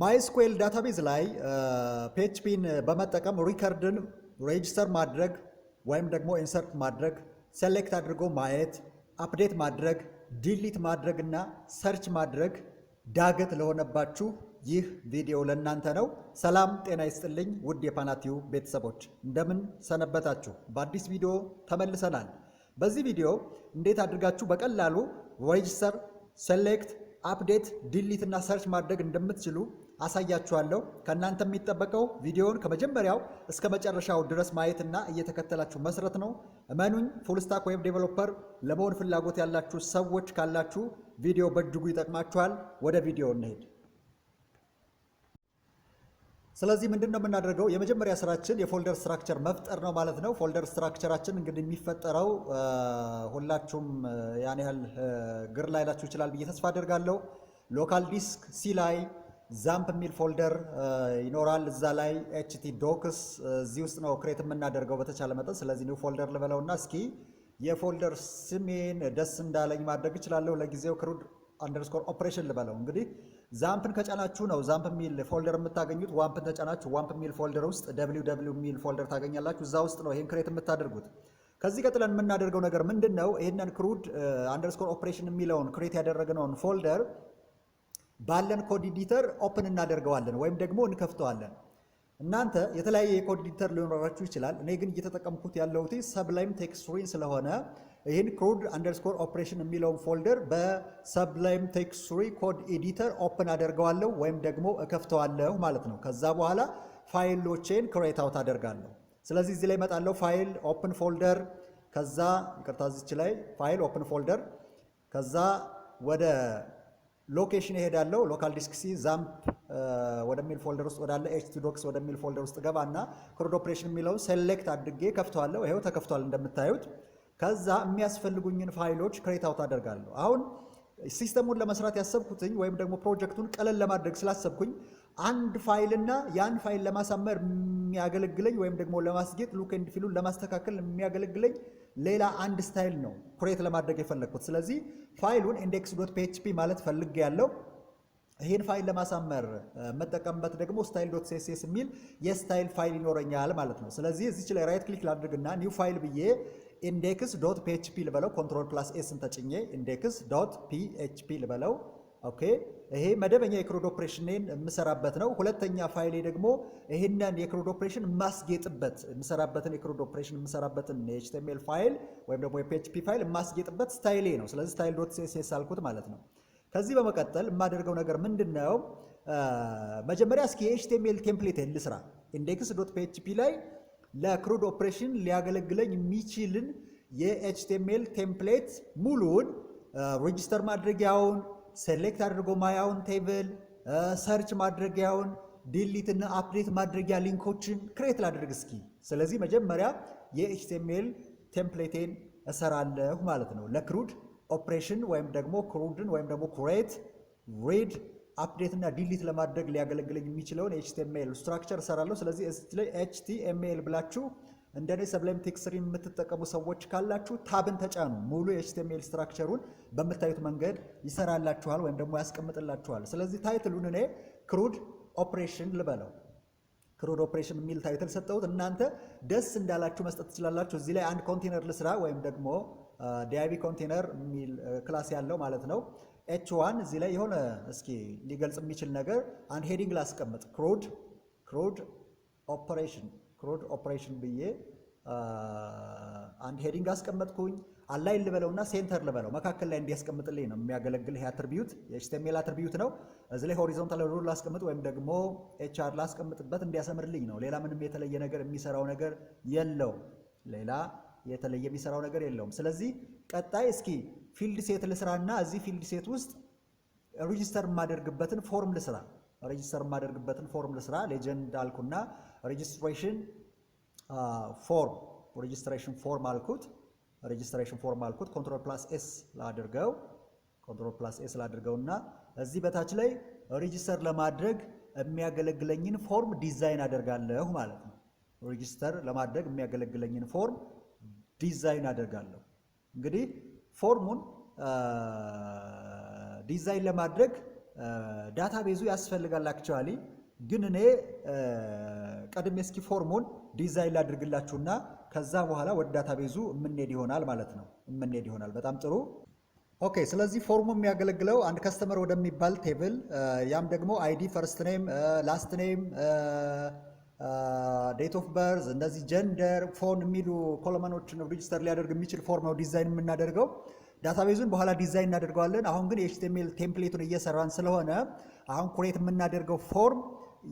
MySQL ዳታቤዝ ላይ PHPን በመጠቀም ሪከርድን ሬጂስተር ማድረግ ወይም ደግሞ ኢንሰርት ማድረግ፣ ሴሌክት አድርጎ ማየት፣ አፕዴት ማድረግ፣ ዲሊት ማድረግ እና ሰርች ማድረግ ዳገት ለሆነባችሁ ይህ ቪዲዮ ለእናንተ ነው። ሰላም ጤና ይስጥልኝ ውድ የፓናቲው ቤተሰቦች እንደምን ሰነበታችሁ? በአዲስ ቪዲዮ ተመልሰናል። በዚህ ቪዲዮ እንዴት አድርጋችሁ በቀላሉ ሬጂስተር፣ ሴሌክት፣ አፕዴት፣ ዲሊት እና ሰርች ማድረግ እንደምትችሉ አሳያችኋለሁ። ከእናንተ የሚጠበቀው ቪዲዮውን ከመጀመሪያው እስከ መጨረሻው ድረስ ማየትና እየተከተላችሁ መስራት ነው። እመኑኝ፣ ፉል ስታክ ዌብ ዴቨሎፐር ለመሆን ፍላጎት ያላችሁ ሰዎች ካላችሁ ቪዲዮ በእጅጉ ይጠቅማችኋል። ወደ ቪዲዮ እንሄድ። ስለዚህ ምንድን ነው የምናደርገው? የመጀመሪያ ስራችን የፎልደር ስትራክቸር መፍጠር ነው ማለት ነው። ፎልደር ስትራክቸራችን እንግዲህ የሚፈጠረው ሁላችሁም ያን ያህል ግር ላይላችሁ ይችላል ብዬ ተስፋ አደርጋለሁ። ሎካል ዲስክ ሲ ላይ ዛምፕ የሚል ፎልደር ይኖራል። እዛ ላይ ኤችቲ ዶክስ እዚህ ውስጥ ነው ክሬት የምናደርገው በተቻለ መጠን። ስለዚህ ኒው ፎልደር ልበለውና እስኪ የፎልደር ስሜን ደስ እንዳለኝ ማድረግ እችላለሁ። ለጊዜው ክሩድ አንደርስኮር ኦፕሬሽን ልበለው። እንግዲህ ዛምፕን ከጫናችሁ ነው ዛምፕ የሚል ፎልደር የምታገኙት። ዋምፕን ተጫናችሁ ዋምፕ የሚል ፎልደር ውስጥ www የሚል ፎልደር ታገኛላችሁ። እዛ ውስጥ ነው ይሄን ክሬት የምታደርጉት። ከዚህ ቀጥለን የምናደርገው ነገር ምንድን ነው? ይሄንን ክሩድ አንደርስኮር ኦፕሬሽን የሚለውን ክሬት ያደረግነውን ፎልደር ባለን ኮድ ኤዲተር ኦፕን እናደርገዋለን ወይም ደግሞ እንከፍተዋለን። እናንተ የተለያየ የኮድ ኤዲተር ሊኖራችሁ ይችላል። እኔ ግን እየተጠቀምኩት ያለሁት ሰብላይም ቴክስቱሪን ስለሆነ ይህን ክሩድ አንደርስኮር ኦፕሬሽን የሚለውን ፎልደር በሰብላይም ቴክስቱሪ ኮድ ኤዲተር ኦፕን አደርገዋለሁ ወይም ደግሞ እከፍተዋለሁ ማለት ነው። ከዛ በኋላ ፋይሎቼን ክሬት አውት አደርጋለሁ። ስለዚህ እዚህ ላይ እመጣለሁ፣ ፋይል ኦፕን ፎልደር፣ ከዛ ይቅርታ እዚች ላይ ፋይል ኦፕን ፎልደር፣ ከዛ ወደ ሎኬሽን እሄዳለሁ። ሎካል ዲስክ ሲ ዛምፕ ወደሚል ፎልደር ውስጥ ወዳለ htdocs ወደሚል ፎልደር ውስጥ ገባና ክሩድ ኦፕሬሽን የሚለውን ሴሌክት አድርጌ ከፍተዋለሁ። ይሄው ተከፍቷል እንደምታዩት። ከዛ የሚያስፈልጉኝን ፋይሎች ክሬት አውት አደርጋለሁ። አሁን ሲስተሙን ለመስራት ያሰብኩትኝ ወይም ደግሞ ፕሮጀክቱን ቀለል ለማድረግ ስላሰብኩኝ አንድ ፋይልና ያን ፋይል ለማሳመር የሚያገለግለኝ ወይም ደግሞ ለማስጌጥ ሉክ ኤንድ ፊሉን ለማስተካከል የሚያገለግለኝ ሌላ አንድ ስታይል ነው ክሬት ለማድረግ የፈለግኩት። ስለዚህ ፋይሉን index.php ማለት ፈልጌ ያለው ይህን ፋይል ለማሳመር መጠቀምበት ደግሞ style.css የሚል የስታይል ፋይል ይኖረኛል ማለት ነው። ስለዚህ እዚች ላይ ራይት ክሊክ ላድርግና ኒው ፋይል ብዬ index.php ልበለው። ኮንትሮል ፕላስ ኤስን ተጭኜ index.php ልበለው። ኦኬ፣ ይሄ መደበኛ የክሩድ ኦፕሬሽንን የምሰራበት ነው። ሁለተኛ ፋይሌ ደግሞ ይሄንን የክሩድ ኦፕሬሽን የማስጌጥበት የምሰራበትን የክሩድ ኦፕሬሽን የምሰራበትን የኤችቲኤምኤል ፋይል ወይም ደግሞ የፒኤችፒ ፋይል የማስጌጥበት ስታይሌ ነው። ስለዚህ style.css አልኩት ማለት ነው። ከዚህ በመቀጠል የማደርገው ነገር ምንድነው? መጀመሪያ እስኪ የኤችቲኤምኤል ቴምፕሌት ልስራ። index.php ላይ ለክሩድ ኦፕሬሽን ሊያገለግለኝ የሚችልን የኤችቲኤምኤል ቴምፕሌት ሙሉውን ሬጂስተር ማድረጊያውን ሴሌክት አድርጎ ማያውን ቴብል ሰርች ማድረጊያውን ዲሊት እና አፕዴት ማድረጊያ ሊንኮችን ክሬት ላድርግ እስኪ። ስለዚህ መጀመሪያ የኤችቲኤምኤል ቴምፕሌቴን እሰራለሁ ማለት ነው። ለክሩድ ኦፕሬሽን ወይም ደግሞ ክሩድን ወይም ደግሞ ክሬት፣ ሪድ፣ አፕዴት እና ዲሊት ለማድረግ ሊያገለግለኝ የሚችለውን ኤችቲኤምኤል ስትራክቸር እሰራለሁ። ስለዚህ እዚህ ላይ ኤችቲኤምኤል ብላችሁ እንደኔ ሰብላይም ቴክስቱሪን የምትጠቀሙ ሰዎች ካላችሁ ታብን ተጫኑ። ሙሉ የኤችቲኤምኤል ስትራክቸሩን በምታዩት መንገድ ይሰራላችኋል ወይም ደግሞ ያስቀምጥላችኋል። ስለዚህ ታይትሉን እኔ ክሩድ ኦፕሬሽን ልበለው። ክሩድ ኦፕሬሽን የሚል ታይትል ሰጠሁት። እናንተ ደስ እንዳላችሁ መስጠት ትችላላችሁ። እዚህ ላይ አንድ ኮንቴነር ልስራ ወይም ደግሞ ዲአይቪ ኮንቴነር የሚል ክላስ ያለው ማለት ነው። ኤች1 እዚህ ላይ የሆነ እስኪ ሊገልጽ የሚችል ነገር አንድ ሄዲንግ ላስቀምጥ። ክሩድ ኦፕሬሽን ብዬ አንድ ሄዲንግ አስቀመጥኩኝ። አላይን ልበለውና ሴንተር ልበለው። መካከል ላይ እንዲያስቀምጥልኝ ነው የሚያገለግል። ይሄ አትሪቢዩት የኤችቲኤምኤል አትሪቢዩት ነው። እዚህ ላይ ሆሪዞንታል ሩል ላስቀምጥ ወይም ደግሞ ኤችአር ላስቀምጥበት እንዲያሰምርልኝ ነው። ሌላ ምንም የተለየ ነገር የሚሰራው ነገር የለውም። ስለዚህ ቀጣይ እስኪ ፊልድ ሴት ልስራና እዚህ ፊልድ ሴት ውስጥ ሬጂስተር የማደርግበትን ፎርም ልስራ። ሌጀንድ አልኩና ሬጂስትሬሽን ፎርም አልኩት። ኮንትሮል ፕላስ ኤስ ላድርገውና እዚህ በታች ላይ ሬጂስተር ለማድረግ የሚያገለግለኝን ፎርም ዲዛይን አደርጋለሁ ማለት ነው። ሬጂስተር ለማድረግ የሚያገለግለኝን ፎርም ዲዛይን አደርጋለሁ። እንግዲህ ፎርሙን ዲዛይን ለማድረግ ዳታቤዙ ያስፈልጋል አክቹዋሊ። ግን እኔ ቀድሜ እስኪ ፎርሙን ዲዛይን ላድርግላችሁና ከዛ በኋላ ወደ ዳታቤዙ የምንሄድ ይሆናል ማለት ነው። የምንሄድ ይሆናል። በጣም ጥሩ። ኦኬ። ስለዚህ ፎርሙ የሚያገለግለው አንድ ከስተመር ወደሚባል ቴብል፣ ያም ደግሞ አይዲ፣ ፈርስት ኔም፣ ላስት ኔም፣ ዴት ኦፍ በርዝ፣ እንደዚህ ጀንደር፣ ፎን የሚሉ ኮለመኖችን ሬጂስተር ሊያደርግ የሚችል ፎርም ነው ዲዛይን የምናደርገው። ዳታቤዙን በኋላ ዲዛይን እናደርገዋለን። አሁን ግን የኤችቲኤምኤል ቴምፕሌቱን እየሰራን ስለሆነ አሁን ኩሬት የምናደርገው ፎርም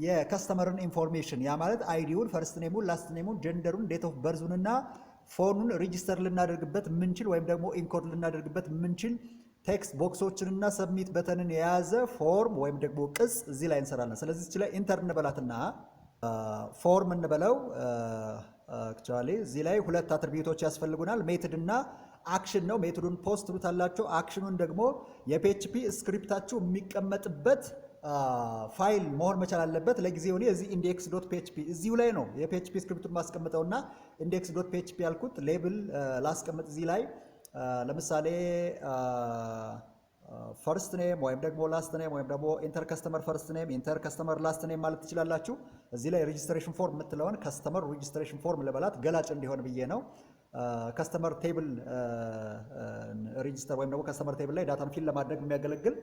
የከስተመርን ኢንፎርሜሽን፣ ያ ማለት አይዲውን፣ ፈርስት ኔሙን፣ ላስት ኔሙን፣ ጀንደሩን፣ ዴት ኦፍ በርዙን እና ፎኑን ሬጂስተር ልናደርግበት ምንችል ወይም ደግሞ ኢንኮድ ልናደርግበት ምንችል ቴክስት ቦክሶችንና ሰብሚት በተንን የያዘ ፎርም ወይም ደግሞ ቅጽ እዚህ ላይ እንሰራለን። ስለዚህ እዚህ ላይ ኢንተር እንበላትና ፎርም እንበለው። አክቹዋሊ እዚህ ላይ ሁለት አትሪቢዩቶች ያስፈልጉናል፣ ሜትድ እና አክሽን ነው። ሜትዱን ፖስት ትሉታላችሁ። አክሽኑን ደግሞ የፒኤችፒ ስክሪፕታችሁ የሚቀመጥበት ፋይል መሆን መቻል አለበት። ለጊዜው እኔ እዚህ ኢንዴክስ ዶት ፒኤችፒ እዚሁ ላይ ነው የፒኤችፒ ስክሪፕቱን ማስቀምጠውና ኢንዴክስ ዶት ፒኤችፒ ያልኩት ሌብል ላስቀምጥ እዚህ ላይ ለምሳሌ ፈርስት ኔም ወይም ደግሞ ላስት ኔም ወይም ደግሞ ኢንተር ከስተመር ፈርስት ኔም ኢንተር ከስተመር ላስት ኔም ማለት ትችላላችሁ። እዚህ ላይ ሬጂስትሬሽን ፎርም የምትለውን ከስተመር ሬጂስትሬሽን ፎርም ልበላት ገላጭ እንዲሆን ብዬ ነው። ከስተመር ቴብል ሬጂስተር ወይም ደግሞ ከስተመር ቴብል ላይ ዳታን ፊል ለማድረግ የሚያገለግል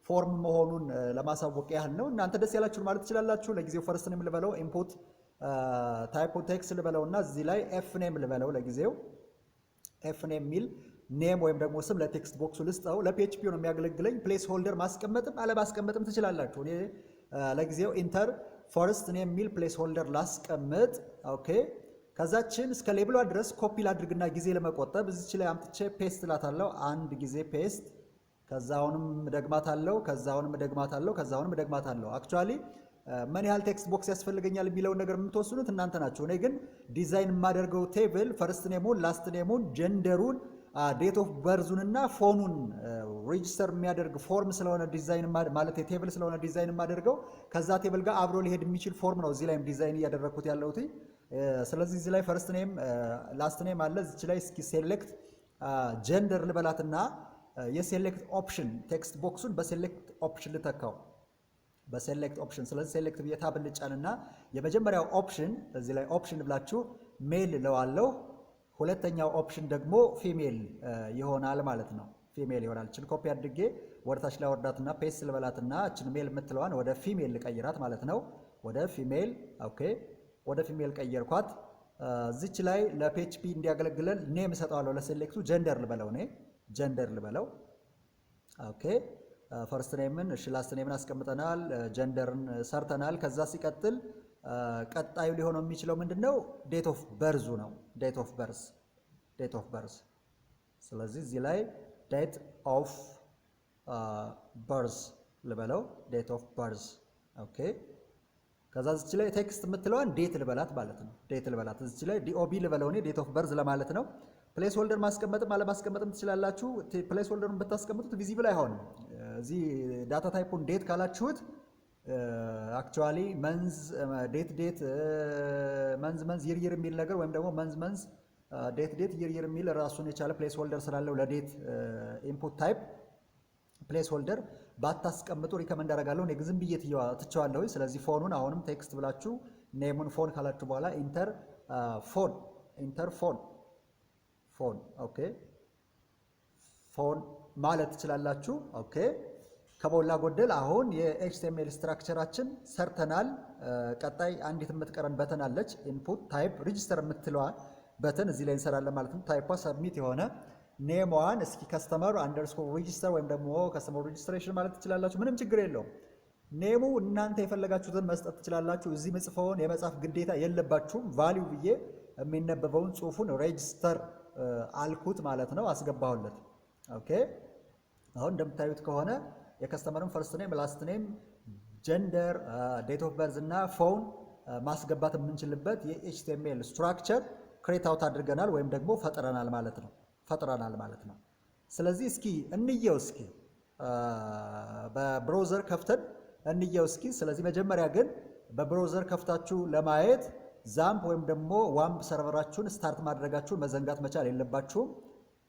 ፎርም መሆኑን ለማሳወቅ ያህል ነው። እናንተ ደስ ያላችሁን ማለት ትችላላችሁ። ለጊዜው ፈርስት ኔም ልበለው፣ ኢንፑት ታይፕ ቴክስት ልበለው እና እዚህ ላይ ኤፍ ኔም ልበለው። ለጊዜው ኤፍ ኔም የሚል ኔም ወይም ደግሞ ስም ለቴክስት ቦክሱ ልስጠው። ለፒኤችፒ ነው የሚያገለግለኝ። ፕሌስ ሆልደር ማስቀመጥም አለማስቀመጥም ትችላላችሁ። እኔ ለጊዜው ኢንተር ፈርስት ኔም የሚል ፕሌስ ሆልደር ላስቀምጥ። ኦኬ። ከዛችን እስከ ሌብሏ ድረስ ኮፒ ላድርግና ጊዜ ለመቆጠብ እዚች ላይ አምጥቼ ፔስት ላታለው። አንድ ጊዜ ፔስት፣ ከዛውንም ደግማታለው፣ ከዛውንም ደግማታለው፣ ከዛውንም ደግማታለው። አክቹአሊ ምን ያህል ቴክስት ቦክስ ያስፈልገኛል የሚለውን ነገር የምትወስኑት እናንተ ናችሁ። እኔ ግን ዲዛይን የማደርገው ቴብል ፈርስት ኔሙን፣ ላስት ኔሙን፣ ጀንደሩን፣ ዴት ኦፍ በርዙንና ፎኑን ሬጂስተር የሚያደርግ ፎርም ስለሆነ ዲዛይን ማለት ቴብል ስለሆነ ዲዛይን የማደርገው ከዛ ቴብል ጋር አብሮ ሊሄድ የሚችል ፎርም ነው እዚህ ላይም ዲዛይን እያደረግኩት ያለሁት። ስለዚህ እዚህ ላይ ፈርስት ኔም ላስት ኔም አለ። እዚህ ላይ እስኪ ሴሌክት ጀንደር ልበላትና የሴሌክት ኦፕሽን ቴክስት ቦክሱን በሴሌክት ኦፕሽን ልተካው፣ በሴሌክት ኦፕሽን። ስለዚህ ሴሌክት ብዬ ታብ ልጫንና የመጀመሪያው ኦፕሽን እዚህ ላይ ኦፕሽን ብላችሁ ሜል እለዋለሁ። ሁለተኛው ኦፕሽን ደግሞ ፊሜል ይሆናል ማለት ነው። ፊሜል ይሆናል። እችን ኮፒ አድርጌ ወደታች ላይ ወርዳትና ፔስት ልበላትና እችን ሜል የምትለዋን ወደ ፊሜል ልቀይራት ማለት ነው። ወደ ፊሜል ኦኬ፣ ወደ ፊሜል ቀየርኳት። እዚች ላይ ለፒኤችፒ እንዲያገለግለን ኔም እሰጠዋለሁ። ለሴሌክቱ ጀንደር ልበለው፣ እኔ ጀንደር ልበለው። ኦኬ፣ ፈርስት ኔምን እሺ፣ ላስት ኔምን አስቀምጠናል፣ ጀንደርን ሰርተናል። ከዛ ሲቀጥል ቀጣዩ ሊሆነው የሚችለው ምንድነው? ዴት ኦፍ በርዙ ነው። ዴት ኦፍ በርዝ፣ ዴት ኦፍ በርዝ። ስለዚህ እዚህ ላይ ዴት ኦፍ በርዝ ልበለው፣ ዴት ኦፍ በርዝ። ኦኬ። ከዛ እዚህ ላይ ቴክስት የምትለዋን ዴት ልበላት ማለት ነው። ዴት ልበላት። እዚህ ላይ ዲኦቢ ልበለው እኔ ዴት ኦፍ በርዝ ለማለት ነው። ፕሌስ ሆልደር ማስቀመጥም አለማስቀመጥም ትችላላችሁ። ፕሌስ ሆልደሩን ብታስቀምጡት ቪዚብል አይሆንም። እዚህ ዳታ ታይፑን ዴት ካላችሁት አክቹዋሊ መንዝ ዴት ዴት መንዝ መንዝ ይር ይር የሚል ነገር ወይም ደግሞ መንዝ መንዝ ዴት ዴት ይር ይር የሚል ራሱን የቻለ ፕሌስ ሆልደር ስላለው ለዴት ኢንፑት ታይፕ ፕሌስ ሆልደር ባታስቀምጡ ሪከመንድ አደርጋለሁ። እኔ ዝም ብዬ ትቸዋለሁ። ስለዚህ ፎኑን አሁንም ቴክስት ብላችሁ ኔሙን ፎን ካላችሁ በኋላ ኢንተር ፎን፣ ኢንተር ፎን፣ ፎን ኦኬ፣ ፎን ማለት ትችላላችሁ። ኦኬ። ከሞላ ጎደል አሁን የኤችቲኤምኤል ስትራክቸራችን ሰርተናል። ቀጣይ አንዲት የምትቀረን በተን አለች። ኢንፑት ታይፕ ሬጂስተር የምትለዋ በተን እዚህ ላይ እንሰራለን ማለት ነው። ታይፓ ሰብሚት የሆነ ኔሟን እስኪ ከስተመር አንደርስኮር ሬጂስተር ወይም ደግሞ ከስተመር ሬጂስትሬሽን ማለት ትችላላችሁ። ምንም ችግር የለውም። ኔሙ እናንተ የፈለጋችሁትን መስጠት ትችላላችሁ። እዚህ ምጽፈውን የመጻፍ ግዴታ የለባችሁም። ቫሊዩ ብዬ የሚነበበውን ጽሁፉን ሬጂስተር አልኩት ማለት ነው። አስገባሁለት። ኦኬ። አሁን እንደምታዩት ከሆነ የከስተመርን ፈርስት ኔም፣ ላስት ኔም፣ ጀንደር፣ ዴት ኦፍ በርዝ እና ፎን ማስገባት የምንችልበት የኤችቲኤምኤል ስትራክቸር ክሬት አውት አድርገናል ወይም ደግሞ ፈጥረናል ማለት ነው። ፈጥረናል ማለት ነው። ስለዚህ እስኪ እንየው፣ እስኪ በብራውዘር ከፍተን እንየው እስኪ። ስለዚህ መጀመሪያ ግን በብራውዘር ከፍታችሁ ለማየት ዛምፕ ወይም ደግሞ ዋምፕ ሰርቨራችሁን ስታርት ማድረጋችሁን መዘንጋት መቻል የለባችሁም።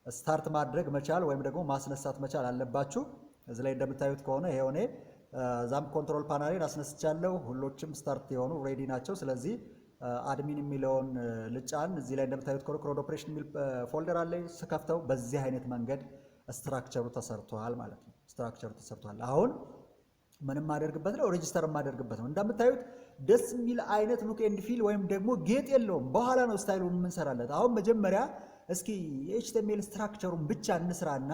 ስታርት ማድረግ መቻል ወይም ደግሞ ማስነሳት መቻል አለባችሁ። እዚህ ላይ እንደምታዩት ከሆነ ይሄው እኔ ዛም ኮንትሮል ፓናሌን አስነስቻለሁ። ሁሎችም ስታርት የሆኑ ሬዲ ናቸው። ስለዚህ አድሚን የሚለውን ልጫን። እዚህ ላይ እንደምታዩት ኮድ ኦፕሬሽን የሚል ፎልደር አለ። ስከፍተው በዚህ አይነት መንገድ ስትራክቸሩ ተሰርቷል ማለት ነው። ስትራክቸሩ ተሰርቷል። አሁን ምንም ማደርግበት ነው፣ ሬጂስተር ማደርግበት ነው። እንደምታዩት ደስ የሚል አይነት ሉክ ኤንድ ፊል ወይም ደግሞ ጌጥ የለውም። በኋላ ነው ስታይሉን የምንሰራለት። አሁን መጀመሪያ እስኪ የኤችቲኤምኤል ስትራክቸሩን ብቻ እንስራና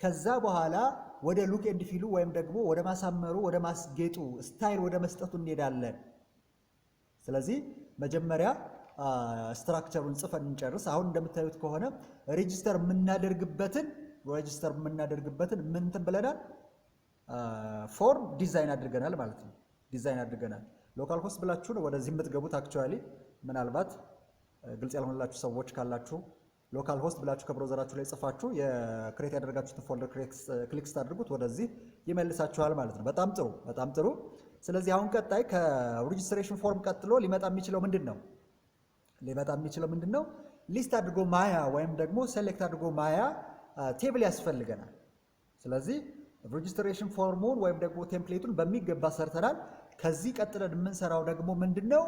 ከዛ በኋላ ወደ ሉክ ኤንድ ፊሉ ወይም ደግሞ ወደ ማሳመሩ ወደ ማስጌጡ ስታይል ወደ መስጠቱ እንሄዳለን። ስለዚህ መጀመሪያ ስትራክቸሩን ጽፈን እንጨርስ። አሁን እንደምታዩት ከሆነ ሬጂስተር የምናደርግበትን ምን እንትን ብለናል? ፎርም ዲዛይን አድርገናል ማለት ነው። ዲዛይን አድርገናል። ሎካል ሆስት ብላችሁ ነው ወደዚህ የምትገቡት። አክቹዋሊ ምናልባት ግልጽ ያልሆነላችሁ ሰዎች ካላችሁ ሎካል ሆስት ብላችሁ ከብሮዘራችሁ ላይ ጽፋችሁ የክሬት ያደረጋችሁትን ፎልደር ክሊክ ስታደርጉት ወደዚህ ይመልሳችኋል ማለት ነው። በጣም ጥሩ፣ በጣም ጥሩ። ስለዚህ አሁን ቀጣይ ከሬጂስትሬሽን ፎርም ቀጥሎ ሊመጣ የሚችለው ምንድን ነው? ሊስት አድርጎ ማያ ወይም ደግሞ ሴሌክት አድርጎ ማያ ቴብል ያስፈልገናል። ስለዚህ ሬጂስትሬሽን ፎርሙን ወይም ደግሞ ቴምፕሌቱን በሚገባ ሰርተናል። ከዚህ ቀጥለን የምንሰራው ደግሞ ምንድነው?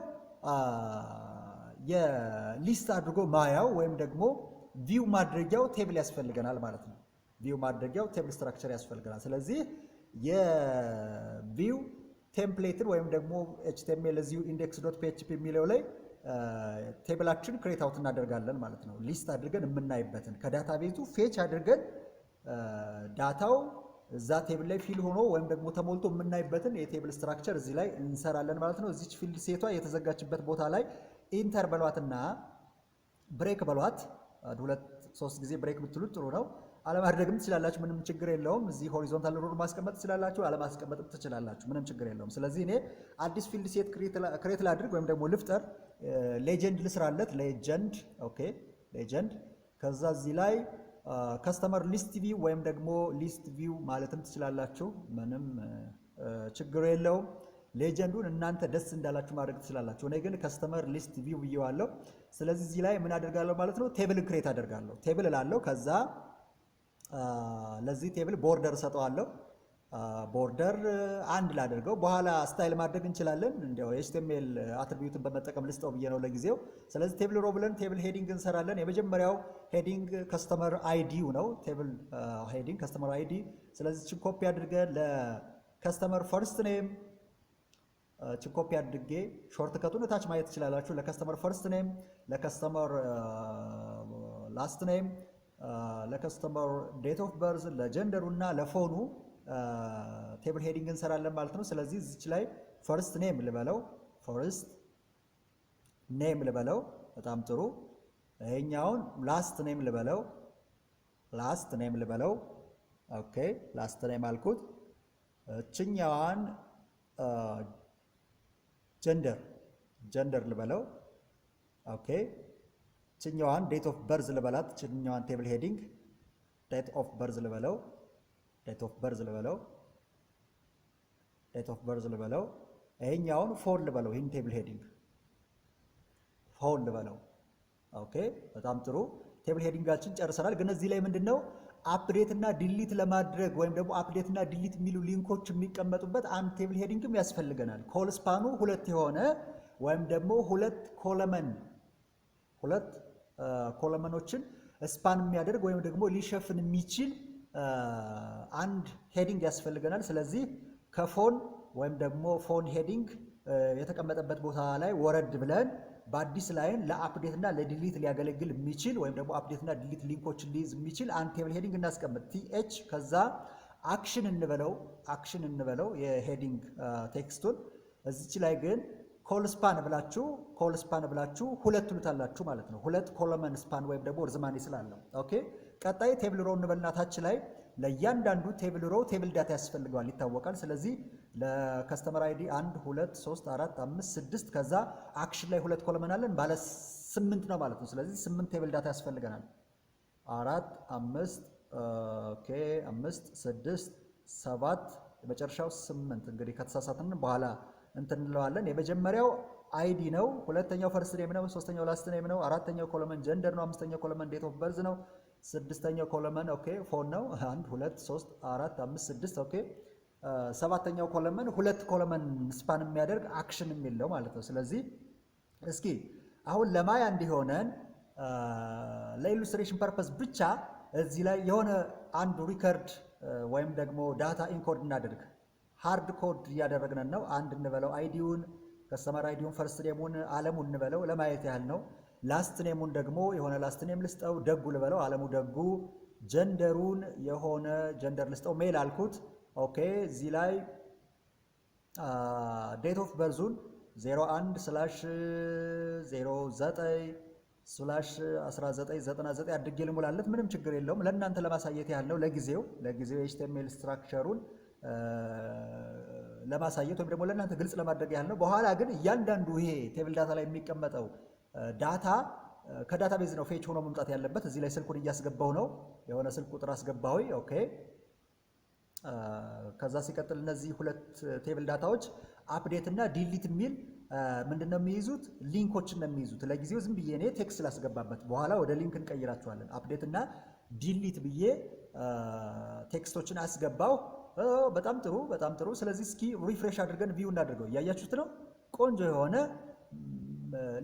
የሊስት አድርጎ ማያው ወይም ደግሞ ቪው ማድረጊያው ቴብል ያስፈልገናል ማለት ነው። ቪው ማድረጊያው ቴብል ስትራክቸር ያስፈልገናል። ስለዚህ የቪው ቴምፕሌትን ወይም ደግሞ ኤችቲኤምኤል እዚሁ index.php የሚለው ላይ ቴብላችን ክሬት አውት እናደርጋለን ማለት ነው። ሊስት አድርገን የምናይበትን ከዳታቤዙ ፌች አድርገን ዳታው እዛ ቴብል ላይ ፊል ሆኖ ወይም ደግሞ ተሞልቶ የምናይበትን የቴብል ስትራክቸር እዚህ ላይ እንሰራለን ማለት ነው። እዚች ፊልድ ሴቷ የተዘጋችበት ቦታ ላይ ኢንተር በሏትና ብሬክ በሏት። 2-3 ጊዜ ብሬክ ብትሉት ጥሩ ነው። አለማድረግም ትችላላችሁ፣ ምንም ችግር የለውም። እዚህ ሆሪዞንታል ሮድ ማስቀመጥ ትችላላችሁ፣ አለማስቀመጥም ትችላላችሁ፣ ምንም ችግር የለውም። ስለዚህ እኔ አዲስ ፊልድ ሴት ክሬት ላድርግ ወይም ደግሞ ልፍጠር፣ ሌጀንድ ልስራለት። ሌጀንድ ኦኬ፣ ሌጀንድ። ከዛ እዚህ ላይ ከስተመር ሊስት ቪው ወይም ደግሞ ሊስት ቪው ማለትም ትችላላችሁ፣ ምንም ችግር የለውም። ሌጀንዱን እናንተ ደስ እንዳላችሁ ማድረግ ትችላላችሁ። እኔ ግን ከስተመር ሊስት ቪው ብዬዋለሁ። ስለዚህ እዚህ ላይ ምን አደርጋለሁ ማለት ነው? ቴብል ክሬት አደርጋለሁ። ቴብል እላለሁ። ከዛ ለዚህ ቴብል ቦርደር ሰጠዋለሁ። ቦርደር አንድ ላደርገው። በኋላ ስታይል ማድረግ እንችላለን። እንዲያው ኤችቲኤምኤል አትሪቢዩትን በመጠቀም ልስጠው ብዬ ነው ለጊዜው። ስለዚህ ቴብል ሮ ብለን ቴብል ሄዲንግ እንሰራለን። የመጀመሪያው ሄዲንግ ከስተመር አይዲው ነው። ቴብል ሄዲንግ ከስተመር አይዲ። ስለዚህ ችን ኮፒ አድርገን ለከስተመር ፈርስት ኔም ችን ኮፒ አድርጌ ሾርት ከቱን ታች ማየት ትችላላችሁ። ለከስተመር ፈርስት ኔም፣ ለከስተመር ላስት ኔም፣ ለከስተመር ዴት ኦፍ በርዝ፣ ለጀንደሩ እና ለፎኑ ቴብል ሄዲንግ እንሰራለን ማለት ነው። ስለዚህ እዚች ላይ ፈርስት ኔም ልበለው፣ ፈርስት ኔም ልበለው። በጣም ጥሩ። ይሄኛውን ላስት ኔም ልበለው፣ ላስት ኔም ልበለው። ኦኬ፣ ላስት ኔም አልኩት። እችኛዋን ጀንደር ልበለው። ኦኬ፣ እችኛዋን ዴት ኦፍ በርዝ ልበላት። እችኛዋን ቴብል ሄዲንግ ዴት ኦፍ በርዝ ልበለው፣ ዴት ኦፍ በርዝ ልበለው፣ ዴት ኦፍ በርዝ ልበለው። ይሄኛውን ፎን ልበለው። ይህን ቴብል ሄዲንግ ፎን ልበለው። ኦኬ፣ በጣም ጥሩ። ቴብል ሄዲንጋችን ጨርሰናል። ግን እዚህ ላይ ምንድነው አፕዴት እና ዲሊት ለማድረግ ወይም ደግሞ አፕዴት እና ዲሊት የሚሉ ሊንኮች የሚቀመጡበት አንድ ቴብል ሄዲንግም ያስፈልገናል። ኮል ስፓኑ 2 የሆነ ወይም ደግሞ 2 ኮለመኖችን ስፓን የሚያደርግ ወይም ደግሞ ሊሸፍን የሚችል አንድ ሄዲንግ ያስፈልገናል። ስለዚህ ከፎን ወይም ደግሞ ፎን ሄዲንግ የተቀመጠበት ቦታ ላይ ወረድ ብለን በአዲስ ላይን ለአፕዴት እና ለዲሊት ሊያገለግል የሚችል ወይም ደግሞ አፕዴት እና ዲሊት ሊንኮችን ሊይዝ የሚችል አንድ ቴብል ሄዲንግ እናስቀምጥ። ቲኤች ከዛ አክሽን እንበለው የሄዲንግ ቴክስቱን። እዚች ላይ ግን ኮል ስፓን ብላችሁ 2 ትሉታላችሁ ማለት ነው። 2 ኮለመን ስፓን ወይም ደግሞ ርዝማኔ ስላለው። ኦኬ፣ ቀጣይ ቴብል ሮ እንበልና ታች ላይ ለእያንዳንዱ ቴብል ሮ ቴብል ዳታ ያስፈልገዋል፣ ይታወቃል። ስለዚህ ለከስተመር አይዲ 1 2 3 4 5 6 ከዛ አክሽን ላይ 2 ኮለመን አለን፣ ባለ 8 ነው ማለት ነው። ስለዚህ 8 ቴብል ዳታ ያስፈልገናል። 4 5 ኦኬ 5 6 7 የመጨረሻው 8። እንግዲህ ከተሳሳትን በኋላ እንትን እንለዋለን። የመጀመሪያው አይዲ ነው፣ ሁለተኛው ፈርስት ኔም ነው፣ ሶስተኛው ላስት ኔም ነው፣ አራተኛው ኮለመን ጀንደር ነው፣ አምስተኛው ኮለመን ዴት ኦፍ በርዝ ነው፣ ስድስተኛው ኮለመን ኦኬ ፎን ነው። 1 2 3 4 5 6 ኦኬ ሰባተኛው ኮለመን ሁለት ኮለመን ስፓን የሚያደርግ አክሽን የሚለው ማለት ነው። ስለዚህ እስኪ አሁን ለማያ እንዲሆነን ለኢሉስትሬሽን ፐርፐስ ብቻ እዚህ ላይ የሆነ አንዱ ሪከርድ ወይም ደግሞ ዳታ ኢንኮድ እናደርግ። ሃርድ ኮድ እያደረግን ነው። አንድ እንበለው አይዲውን፣ ከስተመር አይዲውን፣ ፈርስት ኔሙን አለሙ እንበለው ለማየት ያህል ነው። ላስት ኔሙን ደግሞ የሆነ ላስት ኔም ልስጠው፣ ደጉ ልበለው፣ አለሙ ደጉ። ጀንደሩን የሆነ ጀንደር ልስጠው፣ ሜል አልኩት። ኦኬ እዚህ ላይ ዴት ኦፍ በርዙን 01/09/1999 አድርጌ ልሙላለት። ምንም ችግር የለውም። ለእናንተ ለማሳየት ያህል ነው። ለጊዜው ኤችቲኤምኤል ስትራክቸሩን ለማሳየት ወይም ደግሞ ለእናንተ ግልጽ ለማድረግ ያህል ነው። በኋላ ግን እያንዳንዱ ይሄ ቴብል ዳታ ላይ የሚቀመጠው ዳታ ከዳታ ቤዝ ነው ፌች ሆኖ መምጣት ያለበት። እዚህ ላይ ስልኩን እያስገባው ነው። የሆነ ስልክ ቁጥር አስገባሁኝ። ኦኬ ከዛ ሲቀጥል እነዚህ ሁለት ቴብል ዳታዎች አፕዴት እና ዲሊት የሚል ምንድነው የሚይዙት? ሊንኮችን ነው የሚይዙት። ለጊዜው ዝም ብዬ እኔ ቴክስት ላስገባበት፣ በኋላ ወደ ሊንክ እንቀይራቸዋለን። አፕዴት እና ዲሊት ብዬ ቴክስቶችን አስገባው። በጣም ጥሩ፣ በጣም ጥሩ። ስለዚህ እስኪ ሪፍሬሽ አድርገን ቪው እናድርገው። እያያችሁት ነው። ቆንጆ የሆነ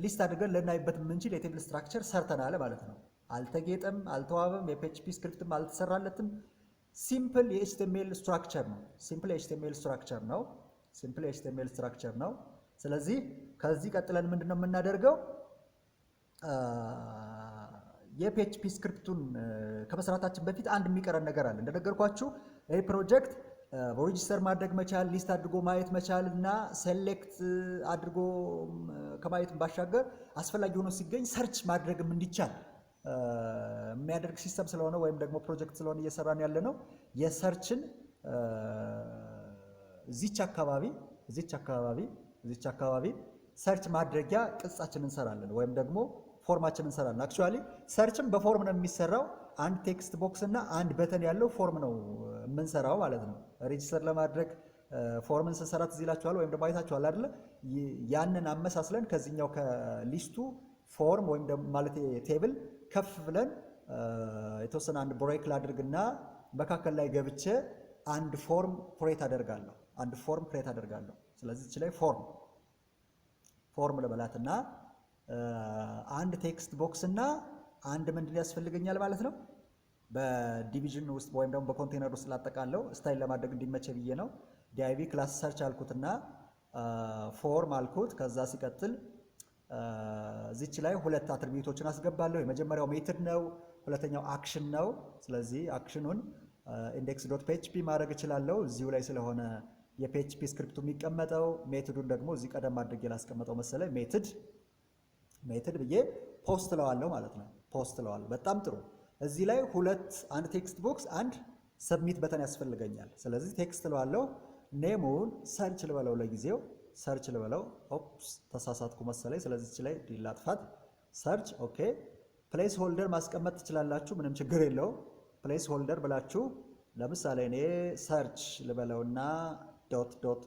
ሊስት አድርገን ልናይበት የምንችል የቴብል ስትራክቸር ሰርተናል ማለት ነው። አልተጌጠም፣ አልተዋበም፣ የፒኤችፒ ስክሪፕትም አልተሰራለትም። ሲምፕል የኤችቲኤምኤል ስትራክቸር ነው። ሲምፕል የኤችቲኤምኤል ስትራክቸር ነው። ሲምፕል የኤችቲኤምኤል ስትራክቸር ነው። ስለዚህ ከዚህ ቀጥለን ምንድነው የምናደርገው? የፒኤችፒ ስክሪፕቱን ከመስራታችን በፊት አንድ የሚቀረን ነገር አለ። እንደነገርኳችሁ ይህ ፕሮጀክት ሬጂስተር ማድረግ መቻል፣ ሊስት አድርጎ ማየት መቻል እና ሴሌክት አድርጎ ከማየት ባሻገር አስፈላጊ ሆኖ ሲገኝ ሰርች ማድረግም እንዲቻል የሚያደርግ ሲስተም ስለሆነ ወይም ደግሞ ፕሮጀክት ስለሆነ እየሰራን ያለ ነው። የሰርችን እዚች አካባቢ ሰርች ማድረጊያ ቅጻችን እንሰራለን ወይም ደግሞ ፎርማችን እንሰራለን። አክቹዋሊ ሰርችም በፎርም ነው የሚሰራው። አንድ ቴክስት ቦክስ እና አንድ በተን ያለው ፎርም ነው የምንሰራው ማለት ነው። ሬጂስተር ለማድረግ ፎርምን ስንሰራት እዚህ ይላችኋል ወይም ደግሞ አይታችኋል አይደለ? ያንን አመሳስለን ከዚህኛው ከሊስቱ ፎርም ወይም ደግሞ ማለት ቴብል ከፍ ብለን የተወሰነ አንድ ብሬክ ላድርግና መካከል ላይ ገብቼ አንድ ፎርም ክሬት አደርጋለሁ። ስለዚህ እዚህ ላይ ፎርም ልበላትና አንድ ቴክስት ቦክስ እና አንድ ምንድን ያስፈልገኛል ማለት ነው። በዲቪዥን ውስጥ ወይም ደግሞ በኮንቴነር ውስጥ ላጠቃለው ስታይል ለማድረግ እንዲመቸ ብዬ ነው። ዲአይቪ ክላስ ሰርች አልኩትና ፎርም አልኩት። ከዛ ሲቀጥል እዚች ላይ ሁለት አትሪቢዩቶችን አስገባለሁ። የመጀመሪያው ሜትድ ነው፣ ሁለተኛው አክሽን ነው። ስለዚህ አክሽኑን index.php ማድረግ እችላለሁ እዚሁ ላይ ስለሆነ የፒኤችፒ ስክሪፕቱ የሚቀመጠው። ሜትዱን ደግሞ እዚህ ቀደም አድርጌ ላስቀመጠው መሰለ ሜትድ ብዬ ፖስት ለዋለሁ ማለት ነው። ፖስት ለዋለሁ። በጣም ጥሩ። እዚህ ላይ አንድ ቴክስት ቦክስ፣ አንድ ሰብሚት በተን ያስፈልገኛል። ስለዚህ ቴክስት ለዋለሁ። ኔሙን ሰርች ልበለው፣ ለጊዜው ሰርች ልበለው። ኦፕስ ተሳሳትኩ መሰለኝ። ስለዚህ እዚህ ላይ ላጥፋት። ሰርች ኦኬ። ፕሌስ ሆልደር ማስቀመጥ ትችላላችሁ፣ ምንም ችግር የለው። ፕሌስ ሆልደር ብላችሁ ለምሳሌ እኔ ሰርች ልበለውና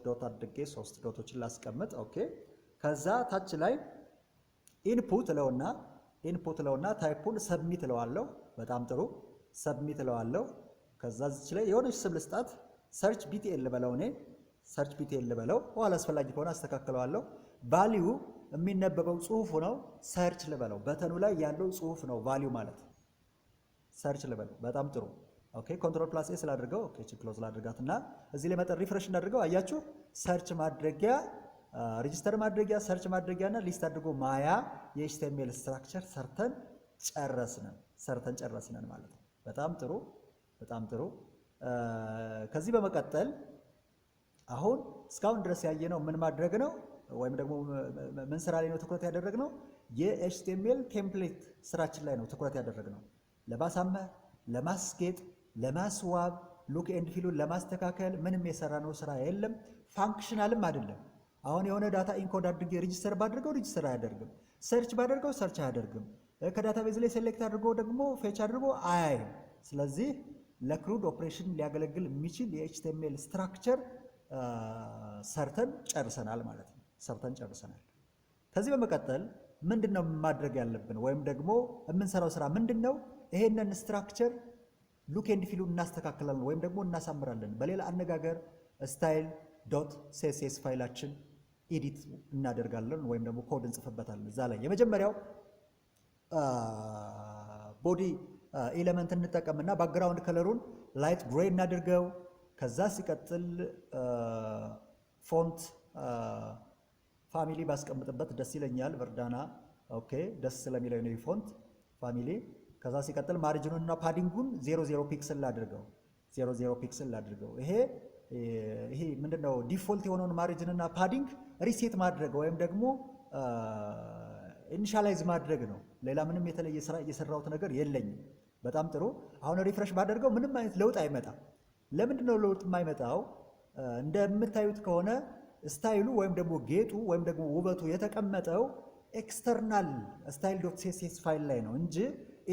ዶት አድርጌ 3 ዶቶችን ላስቀምጥ። ኦኬ። ከዛ ታች ላይ ኢንፑት ለውና ታይፑን ሰብሚት ለዋለሁ። በጣም ጥሩ። ሰብሚት ለዋለሁ። ከዛ እዚህ ላይ የሆነች ስም ልስጣት። ሰርች ቢቲኤል ልበለው። እኔ ሰርች ቢቲኤል ልበለው። በኋላ አስፈላጊ ከሆነ አስተካክለዋለሁ። ቫልዩ የሚነበበው ጽሁፉ ነው። ሰርች ልበለው። በተኑ ላይ ያለው ጽሁፍ ነው ቫልዩ ማለት። ሰርች ልበለው። በጣም ጥሩ። ኦኬ። ኮንትሮል ፕላስ ኤ ስላድርገው ኦኬ። ክሎዝ ላድርጋትና እዚህ ላይ መጠን ሪፍሬሽ እናድርገው። አያችሁ? ሰርች ማድረጊያ፣ ሬጂስተር ማድረጊያ፣ ሰርች ማድረጊያና ሊስት አድርጎ ማያ የኤችቲኤምኤል ስትራክቸር ሰርተን ጨረስነን ማለት ነው። በጣም ጥሩ፣ በጣም ጥሩ። ከዚህ በመቀጠል አሁን እስካሁን ድረስ ያየነው ምን ማድረግ ነው? ወይም ደግሞ ምን ስራ ላይ ነው ትኩረት ያደረግነው? የኤችቲኤምኤል ቴምፕሌት ስራችን ላይ ነው ትኩረት ያደረግነው። ለማሳመር፣ ለማስጌጥ፣ ለማስዋብ፣ ሉክ ኤንድ ፊሉን ለማስተካከል ምንም የሰራነው ስራ የለም። ፋንክሽናልም አይደለም። አሁን የሆነ ዳታ ኢንኮድ አድርጌ ሬጂስተር ባድርገው ሬጂስተር አያደርግም። ሰርች ባደርገው ሰርች አያደርግም። ከዳታቤዝ ላይ ሴሌክት አድርጎ ደግሞ ፌች አድርጎ አያይም። ስለዚህ ለክሩድ ኦፕሬሽን ሊያገለግል የሚችል የኤችቲኤምኤል ስትራክቸር ሰርተን ጨርሰናል ማለት ነው። ከዚህ በመቀጠል ምንድነው ማድረግ ያለብን ወይም ደግሞ የምንሰራው ስራ ምንድነው? ይሄንን ስትራክቸር ሉክ ኤንድ ፊሉን እናስተካክላለን ወይም ደግሞ እናሳምራለን። በሌላ አነጋገር ስታይል ዶት ሲኤስኤስ ፋይላችን ኤዲት እናደርጋለን ወይም ደግሞ ኮድ እንጽፍበታለን። እዛ ላይ የመጀመሪያው ቦዲ ኤሌመንት እንጠቀምና ባክግራውንድ ከለሩን ላይት ግሬ እናድርገው። ከዛ ሲቀጥል ፎንት ፋሚሊ ባስቀምጥበት ደስ ይለኛል። ቨርዳና ኦኬ፣ ደስ ስለሚለው ነው ፎንት ፋሚሊ። ከዛ ሲቀጥል ማርጂኑንና ፓዲንጉን 00 ፒክስል ላድርገው፣ 00 ፒክስል ላድርገው። ይሄ ምንድነው ዲፎልት የሆነውን ማርጂንና ፓዲንግ ሪሴት ማድረግ ወይም ደግሞ ኢኒሻላይዝ ማድረግ ነው። ሌላ ምንም የተለየ ስራ እየሰራሁት ነገር የለኝም። በጣም ጥሩ። አሁን ሪፍሬሽ ባደርገው ምንም አይነት ለውጥ አይመጣም። ለምንድን ነው ለውጥ የማይመጣው? እንደምታዩት ከሆነ ስታይሉ ወይም ደግሞ ጌጡ ወይም ደግሞ ውበቱ የተቀመጠው ኤክስተርናል ስታይል ዶት ሲኤስኤስ ፋይል ላይ ነው እንጂ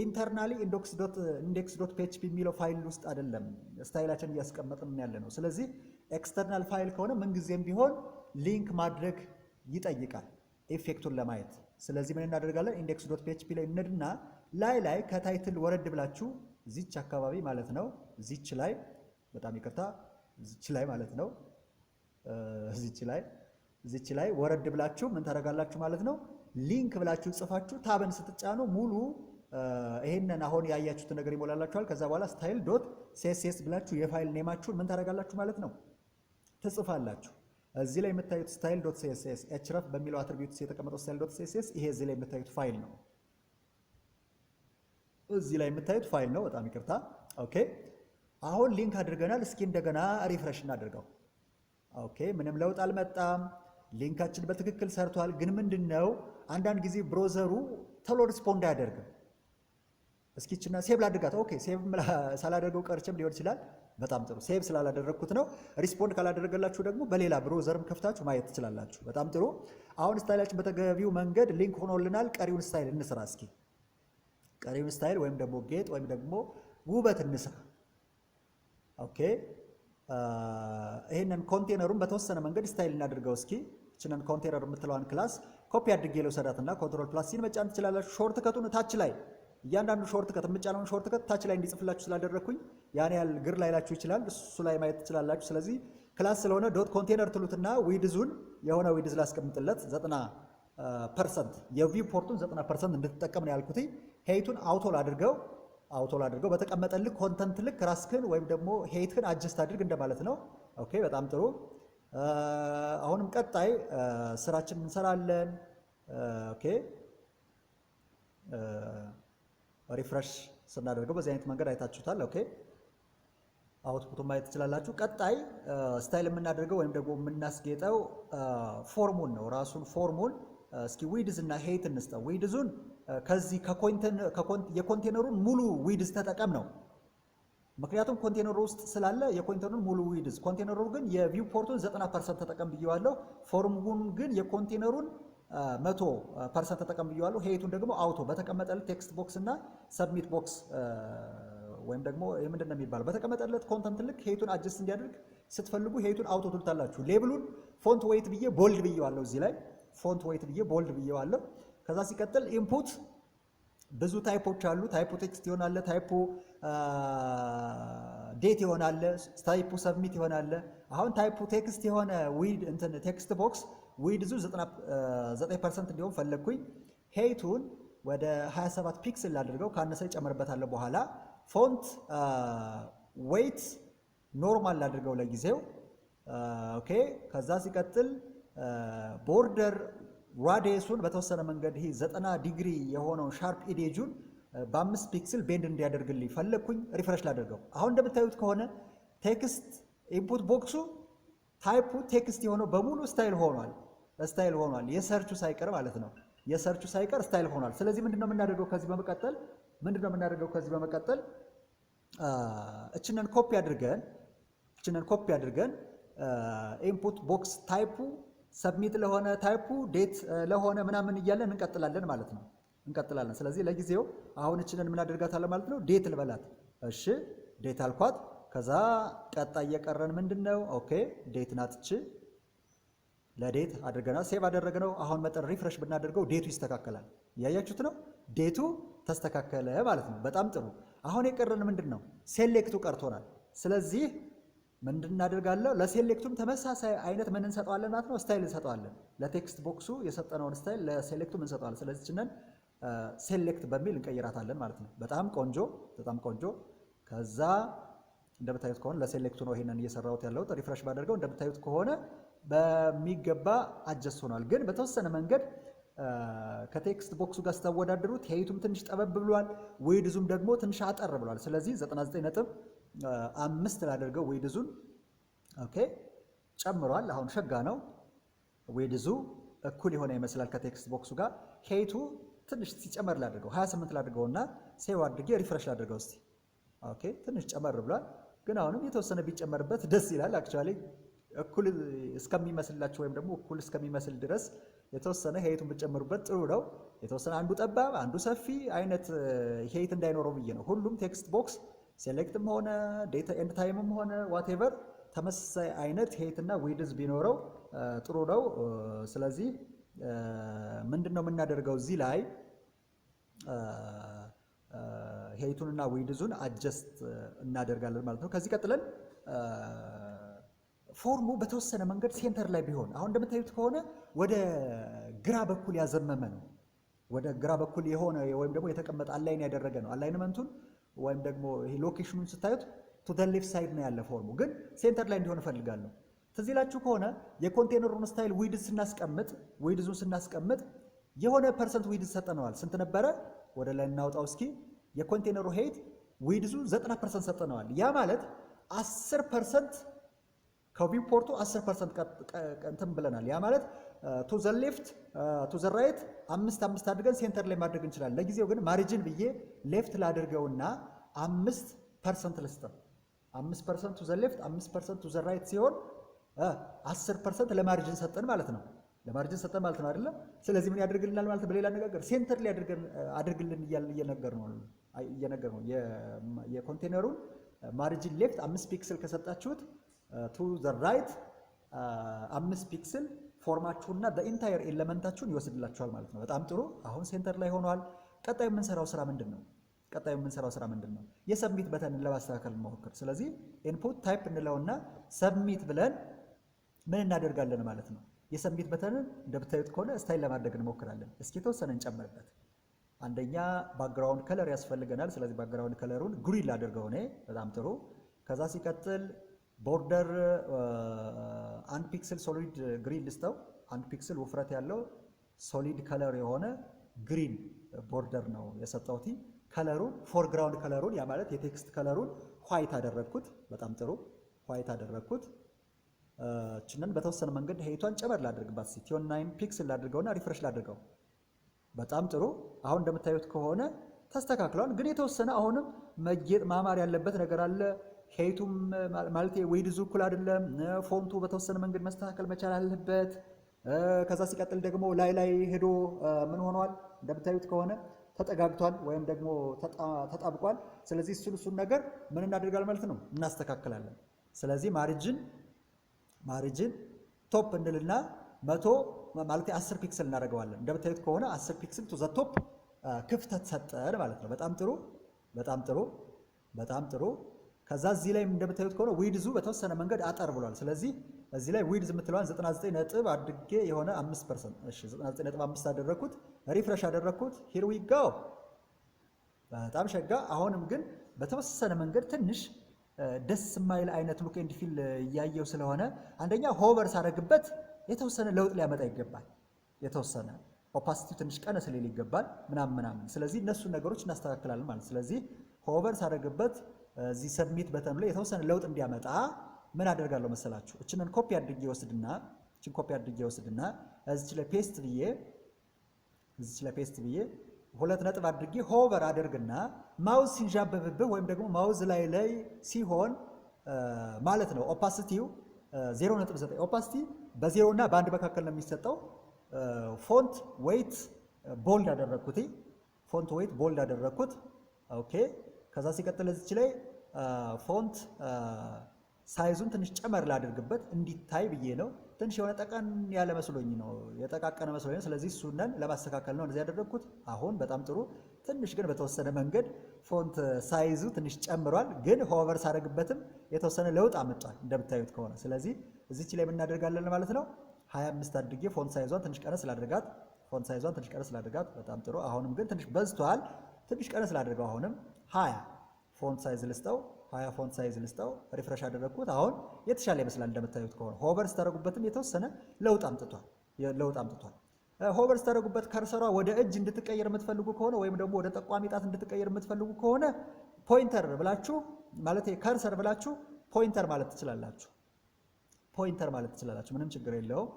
ኢንተርናሊ ኢንዴክስ ዶት ፒኤችፒ የሚለው ፋይል ውስጥ አይደለም ስታይላችን እያስቀመጥን ያለ ነው። ስለዚህ ኤክስተርናል ፋይል ከሆነ ምንጊዜም ቢሆን ሊንክ ማድረግ ይጠይቃል ኢፌክቱን ለማየት። ስለዚህ ምን እናደርጋለን? ኢንዴክስ ዶት ፒኤችፒ ላይ እንድና ላይ ከታይትል ወረድ ብላችሁ እዚች አካባቢ ማለት ነው፣ እዚች ላይ በጣም ይቅርታ፣ እዚች ላይ ማለት ነው፣ እዚች ላይ ወረድ ብላችሁ ምን ታደርጋላችሁ ማለት ነው? ሊንክ ብላችሁ ጽፋችሁ ታበን ስትጫኑ ሙሉ ይሄንን አሁን ያያችሁት ነገር ይሞላላችኋል። ከዛ በኋላ ስታይል ዶት ሲኤስኤስ ብላችሁ የፋይል ኔማችሁን ምን ታደርጋላችሁ ማለት ነው? ትጽፋላችሁ። እዚህ ላይ የምታዩት ስታይል ዶት ሲኤስኤስ ኤችረፍ በሚለው አትሪቢዩትስ የተቀመጠው ስታይል ዶት ሲኤስኤስ ይሄ እዚህ ላይ የምታዩት ፋይል ነው። እዚህ ላይ የምታዩት ፋይል ነው። በጣም ይቅርታ። ኦኬ፣ አሁን ሊንክ አድርገናል። እስኪ እንደገና ሪፍሬሽ እናድርገው። ኦኬ፣ ምንም ለውጥ አልመጣም። ሊንካችን በትክክል ሰርቷል። ግን ምንድነው አንዳንድ ጊዜ ብሮዘሩ ቶሎ ሪስፖንድ አያደርግም። እስኪችና ሴቭ ላድርጋት። ኦኬ፣ ሴቭ ሳላደርገው ቀርቼም ሊሆን ይችላል። በጣም ጥሩ። ሴቭ ስላላደረግኩት ነው። ሪስፖንድ ካላደረገላችሁ ደግሞ በሌላ ብሮዘርም ከፍታችሁ ማየት ትችላላችሁ። በጣም ጥሩ። አሁን ስታይላችን በተገቢው መንገድ ሊንክ ሆኖልናል። ቀሪውን ስታይል እንስራ እስኪ። ቀሪውን ስታይል ወይም ደግሞ ጌጥ ወይም ደግሞ ውበት እንስራ። ኦኬ፣ ይህንን ኮንቴነሩን በተወሰነ መንገድ ስታይል እናድርገው እስኪ። እችንን ኮንቴነር የምትለዋን ክላስ ኮፒ አድርጌ ልውሰዳትና ኮንትሮል ፕላስ ሲን መጫን ትችላላችሁ። ሾርት ከቱን ታች ላይ እያንዳንዱ ሾርት ከት የምጫነውን ሾርት ከት ታች ላይ እንዲጽፍላችሁ ስላደረግኩኝ ያን ያህል ግር ላይላችሁ ይችላል። እሱ ላይ ማየት ትችላላችሁ። ስለዚህ ክላስ ስለሆነ ዶት ኮንቴነር ትሉትና ዊድዙን የሆነ ዊድዝ ላስቀምጥለት 90% የቪው ፖርቱን 90% እንድትጠቀም ነው ያልኩት። ሄይቱን አውቶ ላድርገው በተቀመጠ ልክ ኮንተንት ልክ ራስክን ወይም ደግሞ ሄይትክን አጀስት አድርግ እንደማለት ነው። ኦኬ፣ በጣም ጥሩ። አሁንም ቀጣይ ስራችን እንሰራለን። ኦኬ፣ ሪፍሬሽ ስናደርገው በዚህ አይነት መንገድ አይታችሁታል። ኦኬ፣ አውትፑቱን ማየት ትችላላችሁ። ቀጣይ ስታይል የምናደርገው ወይም ደግሞ የምናስጌጠው ፎርሙን ነው። ራሱን ፎርሙን እስኪ ዊድዝ እና ሄይት እንስጠው። ዊድዙን ከዚህ የኮንቴነሩን ሙሉ ዊድዝ ተጠቀም ነው። ምክንያቱም ኮንቴነሩ ውስጥ ስላለ የኮንቴነሩን ሙሉ ዊድዝ፣ ኮንቴነሩ ግን የቪው ፖርቱን 90% ተጠቀም ብየዋለሁ። ፎርሙን ግን የኮንቴነሩን 100% ተጠቀም ብየዋለሁ። ሄይቱን ደግሞ አውቶ በተቀመጠለት ቴክስት ቦክስ እና ሰብሚት ቦክስ ወይም ደግሞ ምንድን ነው የሚባለው በተቀመጠለት ኮንተንት ልክ ሄይቱን አጀስት እንዲያደርግ ስትፈልጉ ሄይቱን አውቶ ትሉታላችሁ። ሌብሉን ፎንት ዌይት ብዬ ቦልድ ብየዋለሁ። እዚህ ላይ ፎንት ዌይት ብዬ ቦልድ ብየዋለሁ። ከዛ ሲቀጥል ኢንፑት ብዙ ታይፖች አሉ። ታይፑ ቴክስት ይሆናል፣ ታይፑ ዴት ይሆናል፣ ታይፑ ሰብሚት ይሆናል። አሁን ታይፑ ቴክስት የሆነ ቴክስት ቦክስ ዊድዙ 9% እንዲሆን ፈለግኩኝ። ሄይቱን ወደ 27 ፒክስል ላድርገው፣ ካነሰ ይጨምርበታለሁ በኋላ። ፎንት ዌይት ኖርማል ላድርገው ለጊዜው። ኦኬ፣ ከዛ ሲቀጥል ቦርደር ራዲየሱን በተወሰነ መንገድ ይሄ 90 ዲግሪ የሆነውን ሻርፕ ኢዴጁን በ5 ፒክስል ቤንድ እንዲያደርግልኝ ፈለግኩኝ። ሪፍሬሽ ላደርገው። አሁን እንደምታዩት ከሆነ ቴክስት ኢንፑት ቦክሱ ታይፑ ቴክስት የሆነው በሙሉ ስታይል ሆኗል። የሰርቹ ሳይቀር ማለት ነው። የሰርቹ ሳይቀር ስታይል ሆኗል። ስለዚህ ምንድነው የምናደርገው ከዚህ በመቀጠል እችንን ኮፒ አድርገን ኢንፑት ቦክስ ታይፑ ሰብሚት ለሆነ ታይፑ ዴት ለሆነ ምናምን እያለን እንቀጥላለን ማለት ነው። ስለዚህ ለጊዜው አሁን እችንን ምን አድርጋታለን ማለት ነው? ዴት ልበላት። እሺ፣ ዴት አልኳት። ከዛ ቀጣይ እየቀረን ምንድነው? ኦኬ፣ ዴት ናትች ለዴት አድርገናል። ሴቭ አደረግነው። አሁን መጠን ሪፍሬሽ ብናደርገው ዴቱ ይስተካከላል። እያያችሁት ነው። ዴቱ ተስተካከለ ማለት ነው። በጣም ጥሩ። አሁን የቀረን ምንድነው? ሴሌክቱ ቀርቶናል። ስለዚህ ምንድን እናደርጋለን? ለሴሌክቱም ተመሳሳይ አይነት ምን እንሰጠዋለን ማለት ነው? ስታይል እንሰጠዋለን። ለቴክስት ቦክሱ የሰጠነውን ስታይል ለሴሌክቱም እንሰጠዋለን። ስለዚህ እችንን ሴሌክት በሚል እንቀይራታለን ማለት ነው። በጣም ቆንጆ፣ በጣም ቆንጆ። ከዛ እንደምታዩት ከሆነ ለሴሌክቱ ነው ይሄንን እየሰራሁት ያለሁት። ሪፍሬሽ ባደርገው እንደምታዩት ከሆነ በሚገባ አጀስት ሆኗል። ግን በተወሰነ መንገድ ከቴክስት ቦክሱ ጋር ስታወዳድሩት ሄይቱም ትንሽ ጠበብ ብሏል፣ ዌይድዙም ደግሞ ትንሽ አጠር ብሏል። ስለዚህ 99.5 ላደርገው ዌይድዙን። ኦኬ ጨምሯል። አሁን ሸጋ ነው። ዌይድዙ እኩል የሆነ ይመስላል ከቴክስት ቦክሱ ጋር። ሄይቱ ትንሽ ሲጨመር ላድርገው 28 ላድርገውና ሴቭ አድርጌ ሪፍሬሽ ላድርገው እስቲ። ኦኬ ትንሽ ጨመር ብሏል፣ ግን አሁንም የተወሰነ ቢጨመርበት ደስ ይላል። አክቹአሊ እኩል እስከሚመስላችሁ ወይም ደግሞ እኩል እስከሚመስል ድረስ የተወሰነ ሄይቱን ብትጨምሩበት ጥሩ ነው። የተወሰነ አንዱ ጠባብ አንዱ ሰፊ አይነት ሄይት እንዳይኖረው ብዬ ነው። ሁሉም ቴክስት ቦክስ ሴሌክትም ሆነ ዴታ ኤንድ ታይምም ሆነ ዋቴቨር ተመሳሳይ አይነት ሄይት እና ዊድዝ ቢኖረው ጥሩ ነው። ስለዚህ ምንድነው የምናደርገው እዚህ ላይ ሄይቱንና ዊድዙን አጀስት እናደርጋለን ማለት ነው። ከዚህ ቀጥለን ፎርሙ በተወሰነ መንገድ ሴንተር ላይ ቢሆን፣ አሁን እንደምታዩት ከሆነ ወደ ግራ በኩል ያዘመመ ነው። ወደ ግራ በኩል የሆነ ወይም ደግሞ የተቀመጠ አላይን ያደረገ ነው። አላይንመንቱን ወይም ደግሞ ይሄ ሎኬሽኑን ስታዩት ቱ ዘ ሌፍት ሳይድ ነው ያለ ፎርሙ፣ ግን ሴንተር ላይ እንዲሆን እፈልጋለሁ። ትዝ ይላችሁ ከሆነ የኮንቴነሩን ስታይል ዊድዝ ስናስቀምጥ ዊድዙን ስናስቀምጥ የሆነ ፐርሰንት ዊድዝ ሰጠነዋል። ስንት ነበረ? ወደ ላይ እናውጣው እስኪ። የኮንቴነሩ ሄይት ዊድዙ 90% ሰጠነዋል። ያ ማለት 10% ከቪው ፖርቱ 10% እንትን ብለናል። ያ ማለት ቱ ዘ ሌፍት ቱ ዘ ራይት 5 አድርገን ሴንተር ላይ ማድረግ እንችላለን። ለጊዜው ግን ማርጂን ብዬ ሌፍት ላድርገውና 5% ልስጠው። 5% ቱ ዘ ሌፍት 5% ቱ ዘ ራይት ሲሆን 10% ለማርጂን ሰጠን ማለት ነው። ለማርጂን ሰጠን ማለት ነው አይደለም? ስለዚህ ምን ያደርግልናል ማለት በሌላ አነጋገር ሴንተር ላይ አድርግልን እየነገር ነው የኮንቴነሩን ማርጂን ሌፍት 5 ፒክስል ከሰጣችሁት ቱ ዘ ራይት 5 ፒክስል ፎርማችሁና በኢንታየር ኤሌመንታችሁን ይወስድላችኋል ማለት ነው። በጣም ጥሩ። አሁን ሴንተር ላይ ሆኗል። ቀጣዩ የምንሰራው ስራ ምንድን ነው? የሰብሚት በተንን ለማስተካከል እንሞክር። ስለዚህ ኢንፑት ታይፕ እንለውና ሰብሚት ብለን ምን እናደርጋለን ማለት ነው። የሰብሚት በተንን እንደምታዩት ከሆነ ስታይል ለማድረግ እንሞክራለን። እስኪ የተወሰነ እንጨምርበት። አንደኛ ባክግራውንድ ከለር ያስፈልገናል። ስለዚህ ባክግራውንድ ከለሩን ግሪን ላድርገው እኔ። በጣም ጥሩ። ከዛ ሲቀጥል ቦርደር 1 ፒክስል ሶሊድ ግሪን ልስተው። 1 ፒክስል ውፍረት ያለው ሶሊድ ከለር የሆነ ግሪን ቦርደር ነው የሰጠሁት። ከለሩን ፎርግራውንድ ከለሩን ያ ማለት የቴክስት ከለሩን ዋይት አደረግኩት። በጣም ጥሩ ዋይት አደረግኩት። እችንን በተወሰነ መንገድ ሄይቷን ጨመር ላድርግባት። ሲቲዮን 9 ፒክስል ላድርገውና ሪፍሬሽ ላድርገው። በጣም ጥሩ። አሁን እንደምታዩት ከሆነ ተስተካክሏል። ግን የተወሰነ አሁንም መጌጥ ማማር ያለበት ነገር አለ። ሄይቱም ማለት ዌይድዙ እኩል አይደለም። ፎንቱ በተወሰነ መንገድ መስተካከል መቻል አለበት። ከዛ ሲቀጥል ደግሞ ላይ ሄዶ ምን ሆኗል? እንደምታዩት ከሆነ ተጠጋግቷል ወይም ደግሞ ተጣብቋል። ስለዚህ እሱን ነገር ምን እናደርጋለን ማለት ነው? እናስተካክላለን። ስለዚህ ማርጅን ቶፕ እንልና 100 ማለት 10 ፒክስል እናደርገዋለን። እንደምታዩት ከሆነ 10 ፒክስል ቱ ዘ ቶፕ ክፍተት ሰጠን ማለት ነው። በጣም ጥሩ። ከዛ እዚህ ላይ እንደምታዩት ከሆነ ዊድዙ በተወሰነ መንገድ አጠር ብሏል። ስለዚህ እዚህ ላይ ዊድዝ የምትለዋን 99 ነጥብ አድርጌ የሆነ 5%፣ እሺ 99.5 አደረኩት፣ ሪፍሬሽ አደረኩት። ሂር ዊ ጎ። በጣም ሸጋ። አሁንም ግን በተወሰነ መንገድ ትንሽ ደስ የማይል አይነት ሉክ ኤንድ ፊል እያየው ስለሆነ አንደኛ ሆቨር ሳደርግበት የተወሰነ ለውጥ ሊያመጣ ይገባል። የተወሰነ ኦፓሲቲ ትንሽ ቀነስ ሊል ይገባል ምናምን። ስለዚህ እነሱን ነገሮች እናስተካክላለን ማለት። ስለዚህ ሆቨር ሳደርግበት እዚህ ሰብሚት በተኑ ላይ የተወሰነ ለውጥ እንዲያመጣ ምን አደርጋለሁ መሰላችሁ? እችንን ኮፒ አድርጌ ወስድና እዚች ላይ ፔስት ብዬ 2 ነጥብ አድርጌ ሆቨር አደርግና ማውዝ ሲንዣበብብህ ወይም ደግሞ ማውዝ ላይ ሲሆን ማለት ነው ኦፓሲቲው 0.9 ኦፓሲቲ በ0 እና በ1 መካከል ነው የሚሰጠው። ፎንት ዌይት ቦልድ አደረኩት። ኦኬ። ከዛ ሲቀጥል እዚች ላይ ፎንት ሳይዙን ትንሽ ጨመር ላድርግበት እንዲታይ ብዬ ነው። ትንሽ የሆነ ጠቀን ያለ መስሎኝ ነው የጠቃቀነ መስሎኝ ነው። ስለዚህ እሱን ለማስተካከል ነው እንደዚህ ያደረኩት። አሁን በጣም ጥሩ። ትንሽ ግን በተወሰነ መንገድ ፎንት ሳይዙ ትንሽ ጨምሯል፣ ግን ሆቨር ሳደርግበትም የተወሰነ ለውጥ አመጣል እንደምታዩት ከሆነ። ስለዚህ እዚች ላይ ምን እናደርጋለን ማለት ነው 25 አድርጌ ፎንት ሳይዟን ትንሽ ቀነስ ላድርጋት። በጣም ጥሩ። አሁንም ግን ትንሽ በዝቷል። ትንሽ ቀነስ ላድርገው። አሁንም 20 ፎንት ሳይዝ ልስጠው። ሪፍሬሽ አደረግኩት። አሁን የተሻለ ይመስላል እንደምታዩት ከሆነ። ሆቨር ስታደርጉበትም የተወሰነ ለውጥ አምጥቷል። ሆቨር ስታደርጉበት ከርሰሯ ወደ እጅ እንድትቀየር የምትፈልጉ ከሆነ ወይም ደግሞ ወደ ጠቋሚ ጣት እንድትቀየር የምትፈልጉ ከሆነ ፖይንተር ብላችሁ ማለት ከርሰር ብላችሁ ፖይንተር ማለት ትችላላችሁ። ምንም ችግር የለውም።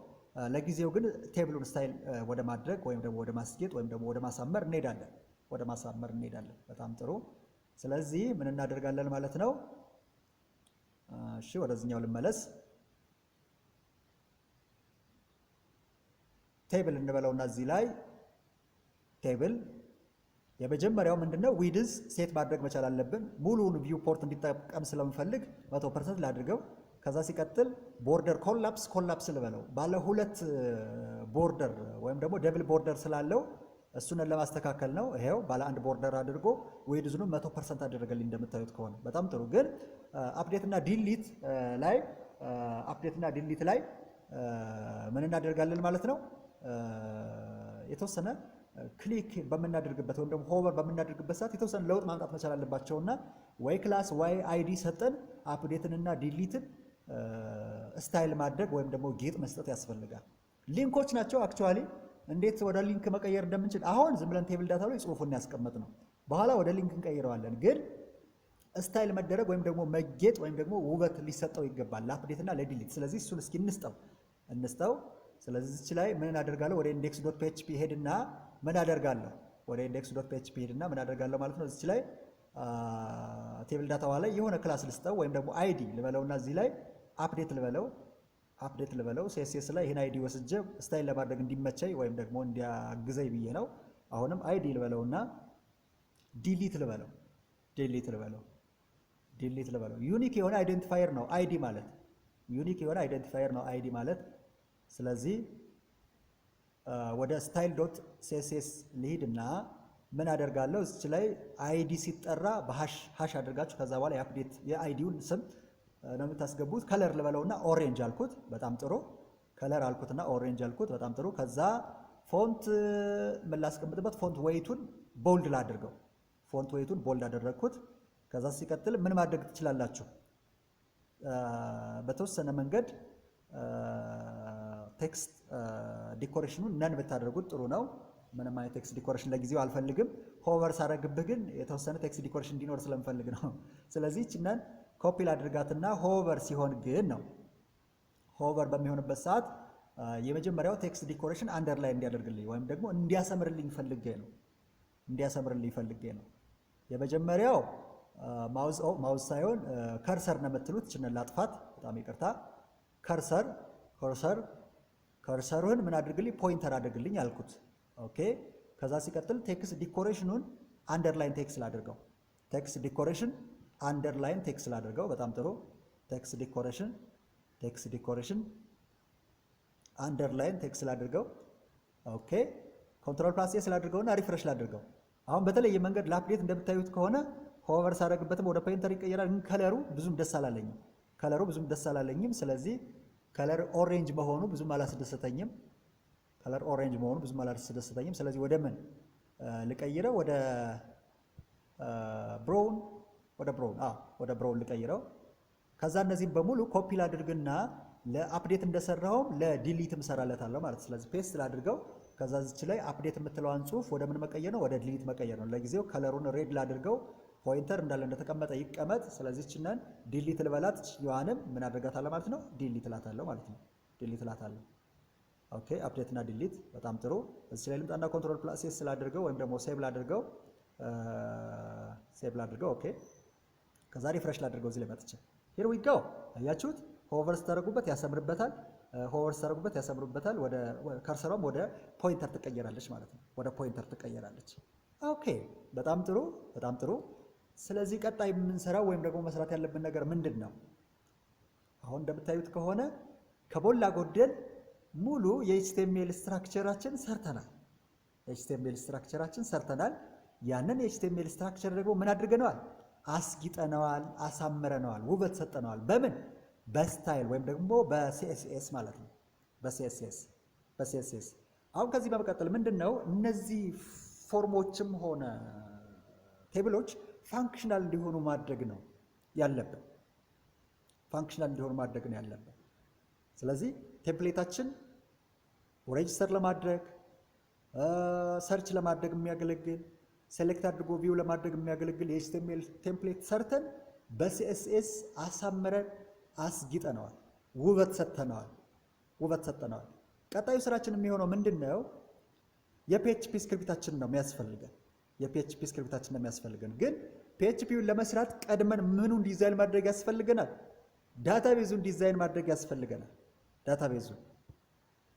ለጊዜው ግን ቴብሉን ስታይል ወደ ማድረግ ወይም ደግሞ ወደ ማስጌጥ ወይም ደግሞ ወደ ማሳመር እንሄዳለን። በጣም ጥሩ። ስለዚህ ምን እናደርጋለን ማለት ነው። እሺ ወደዚህኛው ልመለስ። ቴብል እንበለውና እዚህ ላይ ቴብል የመጀመሪያው ምንድነው ዊድዝ ሴት ማድረግ መቻል አለብን። ሙሉውን ቪው ፖርት እንዲጠቀም ስለምፈልግ 100% ላድርገው። ከዛ ሲቀጥል ቦርደር ኮላፕስ ልበለው። ባለ ሁለት ቦርደር ወይም ደግሞ ደብል ቦርደር ስላለው እሱን ለማስተካከል ነው። ይሄው ባለ አንድ ቦርደር አድርጎ ዊድዙን 100% አደረገልኝ እንደምታዩት ከሆነ። በጣም ጥሩ። ግን አፕዴት እና ዲሊት ላይ ምን እናደርጋለን ማለት ነው የተወሰነ ክሊክ በምናደርግበት ወይም ደግሞ ሆቨር በምናደርግበት ሰዓት የተወሰነ ለውጥ ማምጣት መቻል አለባቸውና ወይ ክላስ ወይ አይዲ ሰጠን አፕዴትን እና ዲሊትን ስታይል ማድረግ ወይም ደግሞ ጌጥ መስጠት ያስፈልጋል። ሊንኮች ናቸው አክቹአሊ እንዴት ወደ ሊንክ መቀየር እንደምንችል አሁን ዝም ብለን ቴብል ዳታ ላይ ጽሁፉን ያስቀመጥ ነው። በኋላ ወደ ሊንክ እንቀይረዋለን። ግን ስታይል መደረግ ወይም ደግሞ መጌጥ ወይም ደግሞ ውበት ሊሰጠው ይገባል ለአፕዴት እና ለዲሊት። ስለዚህ እሱን እስኪ እንስጠው። ስለዚህ እዚህ ላይ ምን አደርጋለሁ ወደ index.php ሄድና ምን አደርጋለሁ ማለት ነው እዚህ ላይ ቴብል ዳታዋ ላይ የሆነ ክላስ ልስጠው ወይም ደግሞ አይዲ ልበለውና እዚህ ላይ አፕዴት ልበለው CSS ላይ ይሄን አይዲ ወስጄ ስታይል ለማድረግ እንዲመቸኝ ወይም ደግሞ እንዲያግዘኝ ብዬ ነው። አሁንም አይዲ ልበለውና ዲሊት ልበለው። ዩኒክ የሆነ አይደንቲፋየር ነው አይዲ ማለት። ስለዚህ ወደ style.css ልሂድና ምን አደርጋለሁ እዚህ ላይ አይዲ ሲጠራ በሃሽ አድርጋችሁ ከዛ በኋላ የአይዲውን ስም ነው የምታስገቡት። ከለር ልበለውና ኦሬንጅ አልኩት። በጣም ጥሩ። ከለር አልኩትና ኦሬንጅ አልኩት። በጣም ጥሩ። ከዛ ፎንት ምን ላስቀምጥበት? ፎንት ዌይቱን ቦልድ ላድርገው። ቦልድ አደረግኩት። ከዛ ሲቀጥል ምን ማድረግ ትችላላችሁ? በተወሰነ መንገድ ቴክስት ዲኮሬሽኑን ነን ብታደርጉት ጥሩ ነው። ምንም አይነት ቴክስት ዲኮሬሽን ለጊዜው አልፈልግም። ሆቨር ሳረግብህ ግን የተወሰነ ቴክስት ዲኮሬሽን እንዲኖር ስለምፈልግ ነው። ስለዚህ እቺን ኮፒ ላድርጋትና ሆቨር ሲሆን ግን ነው ሆቨር በሚሆንበት ሰዓት የመጀመሪያው ቴክስት ዲኮሬሽን አንደርላይን እንዲያደርግልኝ ወይም ደግሞ እንዲያሰምርልኝ ፈልጌ ነው። የመጀመሪያው ማውዝ ሳይሆን ከርሰር ነው የምትሉት። እቺን ላጥፋት፣ በጣም ይቅርታ። ከርሰሩን ምን አድርግልኝ? ፖይንተር አድርግልኝ አልኩት። ኦኬ። ከዛ ሲቀጥል ቴክስት ዲኮሬሽኑን አንደርላይን ቴክስት ላድርገው። በጣም ጥሩ። ቴክስት ዲኮሬሽን አንደርላይን ቴክስት ላድርገው። ኦኬ። ኮንትሮል ፕላስ ኤስ ላድርገውና ሪፍሬሽ ላድርገው። አሁን በተለየ መንገድ ለአፕዴት እንደምታዩት ከሆነ ሆቨር ሳደርግበትም ወደ ፖይንተር ይቀየራል። ግን ከለሩ ብዙም ደስ አላለኝም። ስለዚህ ከለር ኦሬንጅ መሆኑ ብዙም አላስደሰተኝም። ስለዚህ ወደ ምን ልቀይረው? ወደ ብራውን ልቀይረው። ከዛ እነዚህም በሙሉ ኮፒ ላድርግና ለአፕዴት እንደሰራውም ለዲሊትም እሰራለታለሁ ማለት። ስለዚህ ፔስት ላድርገው። ከዛ እዚች ላይ አፕዴት የምትለዋን ጽሁፍ ወደ ምን መቀየር ነው? ወደ ዲሊት መቀየር ነው። ለጊዜው ከለሩን ሬድ ላድርገው። ፖይንተር እንዳለ እንደተቀመጠ ይቀመጥ። ስለዚህ እቺን ዲሊት ልበላት። ዮሐንም ምን አድርጋታለሁ ማለት ነው? ዲሊት እላታለሁ ማለት ነው። ኦኬ። አፕዴት እና ዲሊት። በጣም ጥሩ። እዚህ ላይ ልምጣና ኮንትሮል ፕላስ ኤስ ላድርገው ወይም ደግሞ ሴቭ ላድርገው። ኦኬ። ከዛ ሪፍሬሽ ላድርገው። እዚህ ላይ መጥቼ ሂር ዊ ጎ። አያችሁት? ሆቨር ስታደርጉበት ያሰምርበታል። ወደ ከርሰሯም ወደ ፖይንተር ትቀየራለች ማለት ነው። ኦኬ። በጣም ጥሩ። ስለዚህ ቀጣይ የምንሰራው ወይም ደግሞ መስራት ያለብን ነገር ምንድን ነው? አሁን እንደምታዩት ከሆነ ከሞላ ጎደል ሙሉ የኤችቲኤምኤል ስትራክቸራችን ሰርተናል። ኤችቲኤምኤል ስትራክቸራችን ሰርተናል። ያንን የኤችቲኤምኤል ስትራክቸር ደግሞ ምን አድርገነዋል? አስጊጠነዋል፣ አሳምረነዋል፣ ውበት ሰጠነዋል። በምን? በስታይል ወይም ደግሞ በሲኤስኤስ ማለት ነው። በሲኤስኤስ አሁን ከዚህ በመቀጠል ምንድነው እነዚህ ፎርሞችም ሆነ ቴብሎች ፋንክሽናል እንዲሆኑ ማድረግ ነው ያለብን። ፋንክሽናል እንዲሆኑ ማድረግ ነው ያለብን። ስለዚህ ቴምፕሌታችን ሬጅስተር ለማድረግ ሰርች ለማድረግ የሚያገለግል ሴሌክት አድርጎ ቪው ለማድረግ የሚያገለግል የኤችቲኤምኤል ቴምፕሌት ሰርተን በሲኤስኤስ አሳምረን አስጊጠነዋል፣ ውበት ሰጥተነዋል። ቀጣዩ ስራችን የሚሆነው ምንድነው? የፒኤችፒ ስክሪፕታችን ነው የሚያስፈልገን። ግን ፒኤችፒውን ለመስራት ቀድመን ምኑን ዲዛይን ማድረግ ያስፈልገናል? ዳታቤዙን ዲዛይን ማድረግ ያስፈልገናል።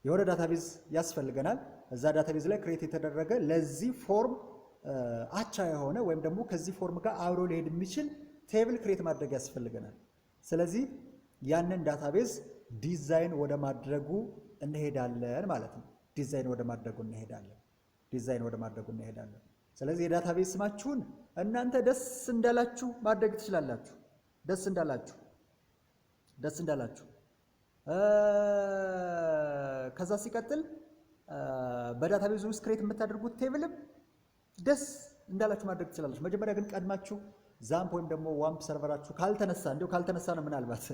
የሆነ ዳታቤዝ ያስፈልገናል። እዛ ዳታቤዝ ላይ ክሬት የተደረገ ለዚህ ፎርም አቻ የሆነ ወይም ደግሞ ከዚህ ፎርም ጋር አብሮ ሊሄድ የሚችል ቴብል ክሬት ማድረግ ያስፈልገናል። ስለዚህ ያንን ዳታቤዝ ዲዛይን ወደ ማድረጉ እንሄዳለን ማለት ነው። ዲዛይን ወደ ማድረጉ እንሄዳለን። ስለዚህ የዳታቤዝ ስማችሁን እናንተ ደስ እንዳላችሁ ማድረግ ትችላላችሁ። ደስ እንዳላችሁ ከዛ ሲቀጥል በዳታቤዝ ውስጥ ክሬት የምታደርጉት ቴብልም ደስ እንዳላችሁ ማድረግ ትችላላችሁ። መጀመሪያ ግን ቀድማችሁ ዛምፕ ወይም ደግሞ ዋምፕ ሰርቨራችሁ ካልተነሳ ነው ምናልባት።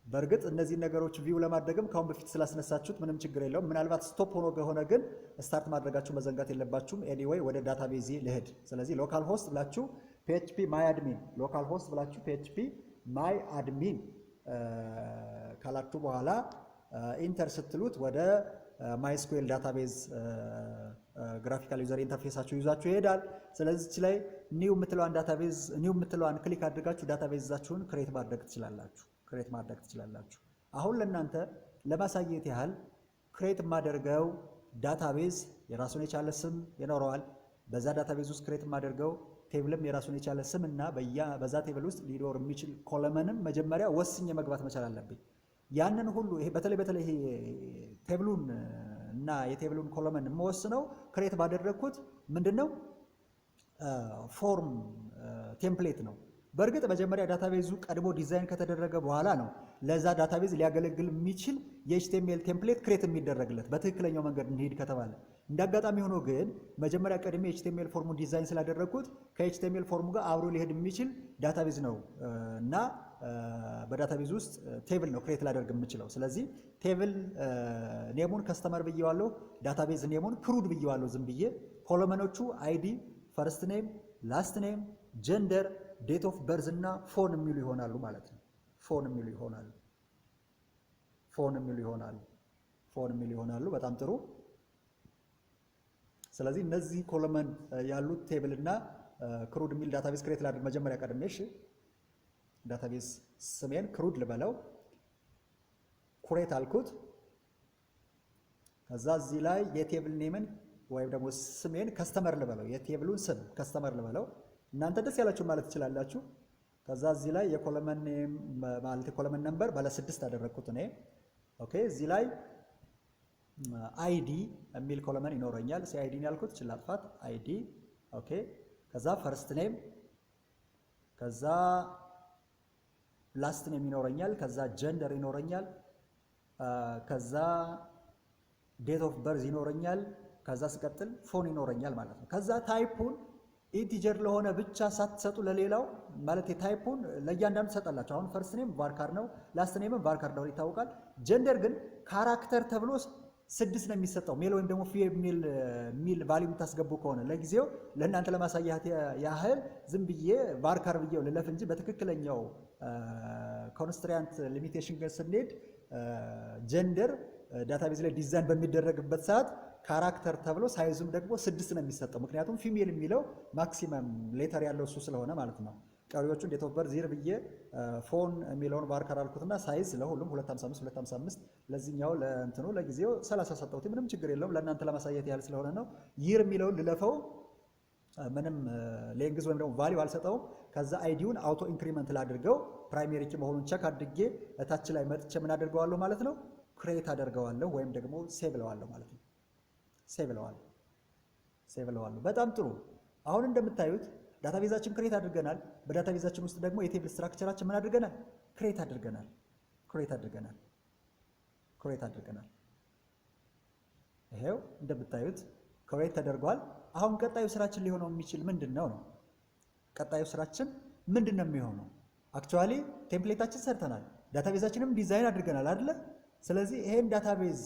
በእርግጥ እነዚህ ነገሮች ቪው ለማድረግም ካሁን በፊት ስላስነሳችሁት ምንም ችግር የለውም። ምናልባት ስቶፕ ሆኖ ከሆነ ግን ስታርት ማድረጋችሁ መዘንጋት የለባችሁም። ኤኒዌይ ወደ ዳታቤዝ ልሄድ። ስለዚህ ሎካል ሆስት ብላችሁ PHP my admin ካላችሁ በኋላ ኢንተር ስትሉት ወደ ማይስኩዌል ዳታቤዝ ግራፊካል ዩዘር ኢንተርፌሳችሁ ይዛችሁ ይሄዳል። ስለዚህ እዚህ ላይ ኒው የምትለዋን ክሊክ አድርጋችሁ ዳታቤዛችሁን ክሬት ማድረግ ትችላላችሁ። አሁን ለእናንተ ለማሳየት ያህል ክሬት የማደርገው ዳታቤዝ የራሱን የቻለ ስም ይኖረዋል። በዛ ዳታቤዝ ውስጥ ክሬት የማደርገው ቴብልም የራሱን የቻለ ስም እና በዛ ቴብል ውስጥ ሊኖር የሚችል ኮለመንም መጀመሪያ ወስኜ መግባት መቻል አለብኝ። ያንን ሁሉ ይሄ በተለይ ቴብሉን እና የቴብሉን ኮለመን የምወስነው ክሬት ባደረግኩት ምንድነው ፎርም ቴምፕሌት ነው። በእርግጥ መጀመሪያ ዳታቤዙ ቀድሞ ዲዛይን ከተደረገ በኋላ ነው ለዛ ዳታቤዝ ሊያገለግል የሚችል የኤችቲኤምኤል ቴምፕሌት ክሬት የሚደረግለት በትክክለኛው መንገድ እንሄድ ከተባለ። እንዳጋጣሚ ሆኖ ግን መጀመሪያ ቀድሜ ኤችቲኤምኤል ፎርሙን ዲዛይን ስላደረግኩት ከኤችቲኤምኤል ፎርሙ ጋር አብሮ ሊሄድ የሚችል ዳታቤዝ ነው እና በዳታቤዝ ውስጥ ቴብል ነው ክሬት ላደርግ የምችለው። ስለዚህ ቴብል ኔሙን ከስተመር ብዬዋለሁ፣ ዳታቤዝ ኔሙን ክሩድ ብዬዋለሁ ዝም ብዬ። ኮሎመኖቹ አይዲ፣ ፈርስት ኔም፣ ላስት ኔም፣ ጀንደር፣ ዴት ኦፍ በርዝ እና ፎን የሚሉ ይሆናሉ ማለት ነው። ፎን የሚሉ ይሆናሉ። በጣም ጥሩ። ስለዚህ እነዚህ ኮሎመን ያሉት ቴብል እና ክሩድ የሚል ዳታቤዝ ክሬት ላድርግ መጀመሪያ ቀድሜ። እሺ ዳታቤዝ ስሜን ክሩድ ልበለው፣ ኩሬት አልኩት። ከዛ እዚህ ላይ የቴብል ኔምን ወይም ደግሞ ስሜን ከስተመር ልበለው፣ የቴብሉን ስም ከስተመር ልበለው። እናንተ ደስ ያላችሁ ማለት ትችላላችሁ። ከዛ እዚህ ላይ የኮለመን ኔም ማለት የኮለመን ነምበር ባለ 6 አደረግኩት እኔ። ኦኬ እዚህ ላይ አይዲ የሚል ኮለመን ይኖረኛል። አይዲ ነው ያልኩት፣ ችላጥፋት አይዲ። ኦኬ ከዛ ፈርስት ኔም፣ ከዛ ላስት ኔም ይኖረኛል፣ ከዛ ጀንደር ይኖረኛል፣ ከዛ ዴት ኦፍ በርዝ ይኖረኛል፣ ከዛ ስቀጥል ፎን ይኖረኛል ማለት ነው። ከዛ ታይፑን ኢንቲጀር ለሆነ ብቻ ሳትሰጡ ለሌላው ማለት የታይፑን ለእያንዳንዱ ትሰጣላችሁ። አሁን ፈርስት ኔም ቫርካር ነው፣ ላስት ኔም ቫርካር ነው ይታወቃል። ጀንደር ግን ካራክተር ተብሎ 6 ነው የሚሰጠው። ሜል ወይም ደግሞ ፊሜል ሚል ቫልዩ የምታስገቡ ከሆነ ለጊዜው ለእናንተ ለማሳያት ያህል ዝም ብዬ ቫርካር ብዬው ልለፍ እንጂ በትክክለኛው ኮንስትራንት ሊሚቴሽን ጋር ስንሄድ ጀንደር ዳታቤዝ ላይ ዲዛይን በሚደረግበት ሰዓት ካራክተር ተብሎ ሳይዙም ደግሞ 6 ነው የሚሰጠው። ምክንያቱም ፊሜል የሚለው ማክሲመም ሌተር ያለው እሱ ስለሆነ ማለት ነው። ቀሪዎቹ ዴት ኦፍ በርዝ ብዬ ፎን የሚለውን ቫርካር አልኩትና ሳይዝ ለሁሉም 255 ለዚህኛው ለእንትኑ ለጊዜው 30 ሰጠሁት። ምንም ችግር የለውም ለእናንተ ለማሳየት ያህል ስለሆነ ነው። ይር የሚለውን ልለፈው፣ ምንም ሌንግዝ ወይም ደግሞ ቫልዩ አልሰጠውም። ከዛ አይዲውን አውቶ ኢንክሪመንት ላድርገው፣ ፕራይሜሪ ኪ መሆኑን ቸክ አድርጌ እታች ላይ መጥቼ ምን አድርገዋለሁ ማለት ነው ክሬት አደርገዋለሁ ወይም ደግሞ ሴቭ እለዋለሁ ማለት ነው። ሴቭ እለዋለሁ። በጣም ጥሩ። አሁን እንደምታዩት ዳታቤዛችን ክሬት አድርገናል። በዳታቤዛችን ውስጥ ደግሞ የቴብል ስትራክቸራችን ምን አድርገናል? ክሬት አድርገናል። ይሄው እንደምታዩት ክሬት ተደርጓል። አሁን ቀጣዩ ስራችን ሊሆነው የሚችል ምንድን ነው? ቀጣዩ ስራችን ምንድን ነው የሚሆነው? አክቹዋሊ ቴምፕሌታችን ሰርተናል፣ ዳታቤዛችንም ዲዛይን አድርገናል አይደለ? ስለዚህ ይሄን ዳታቤዝ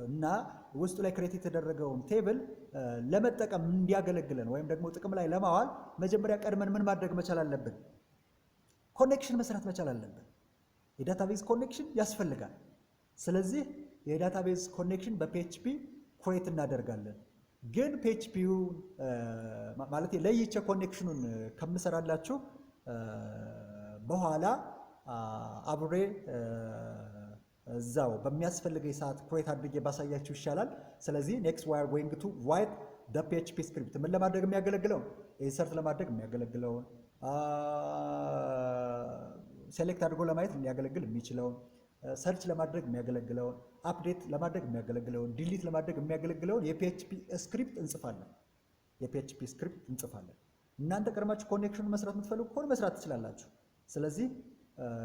እና ውስጡ ላይ ክሬት የተደረገውን ቴብል ለመጠቀም እንዲያገለግለን ወይም ደግሞ ጥቅም ላይ ለማዋል መጀመሪያ ቀድመን ምን ማድረግ መቻል አለብን? ኮኔክሽን መስራት መቻል አለብን። የዳታቤዝ ኮኔክሽን ያስፈልጋል። ስለዚህ የዳታቤዝ ኮኔክሽን በፒኤችፒ ክሬት እናደርጋለን። ግን ፒኤችፒው ማለት ለይቼ ኮኔክሽኑን ከምሰራላችሁ በኋላ አብሬ እዛው በሚያስፈልገኝ ሰዓት ክሬት አድርጌ ባሳያችሁ ይሻላል። ስለዚህ ኔክስት ዊ አር ጎይንግ ቱ ራይት ዘ ፒኤችፒ ስክሪፕት ምን ለማድረግ የሚያገለግለውን ኢንሰርት ለማድረግ የሚያገለግለውን ሴሌክት አድርጎ ለማየት ሊያገለግል የሚችለውን ሰርች ለማድረግ የሚያገለግለውን አፕዴት ለማድረግ የሚያገለግለውን ዲሊት ለማድረግ የሚያገለግለውን የፒኤችፒ ስክሪፕት እንጽፋለን። እናንተ ቀድማችሁ ኮኔክሽን መስራት የምትፈልጉ ከሆነ መስራት ትችላላችሁ። ስለዚህ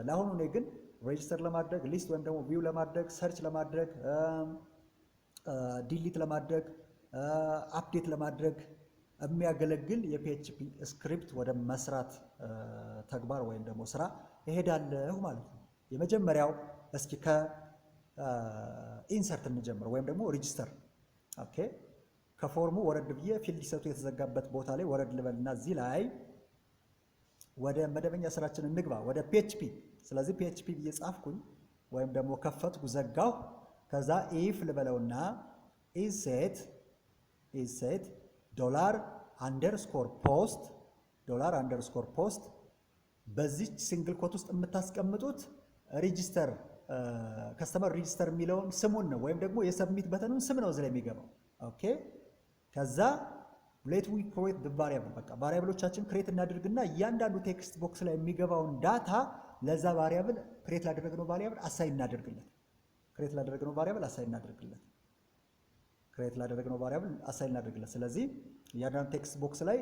ለአሁኑ እኔ ግን ሬጅስተር ለማድረግ ሊስት ወይም ደግሞ ቪው ለማድረግ ሰርች ለማድረግ ዲሊት ለማድረግ አፕዴት ለማድረግ የሚያገለግል የፒኤችፒ ስክሪፕት ወደ መስራት ተግባር ወይም ደግሞ ስራ እሄዳለሁ ማለት ነው። የመጀመሪያው እስኪ ከኢንሰርት እንጀምር ወይም ደግሞ ሬጅስተር። ኦኬ ከፎርሙ ወረድ ብዬ ፊልድ ሰቱ የተዘጋበት ቦታ ላይ ወረድ ልበልና እዚህ ላይ ወደ መደበኛ ስራችን እንግባ፣ ወደ ፒኤችፒ። ስለዚህ ፒኤችፒ ብዬ ጻፍኩኝ ወይም ደግሞ ከፈትኩ ዘጋሁ። ከዛ ኢፍ ልበለውና ኢንሴት $_post በዚች ሲንግል ኮት ውስጥ የምታስቀምጡት ሬጂስተር ከስተመር ሬጂስተር የሚለውን ስሙን ነው ወይም ደግሞ የሰብሚት በተኑን ስም ነው እዚህ ላይ የሚገባው። ኦኬ ከዛ ሌት ዊ ክሬት ዘ ቫሪያብል፣ በቃ ቫሪያብሎቻችን ክሬት እናድርግና እያንዳንዱ ቴክስት ቦክስ ላይ የሚገባውን ዳታ ለዛ ቫሪያብል ክሬት ላደረግነው ቫሪያብል አሳይን እናደርግለት። ስለዚህ እያንዳንዱ ቴክስት ቦክስ ላይ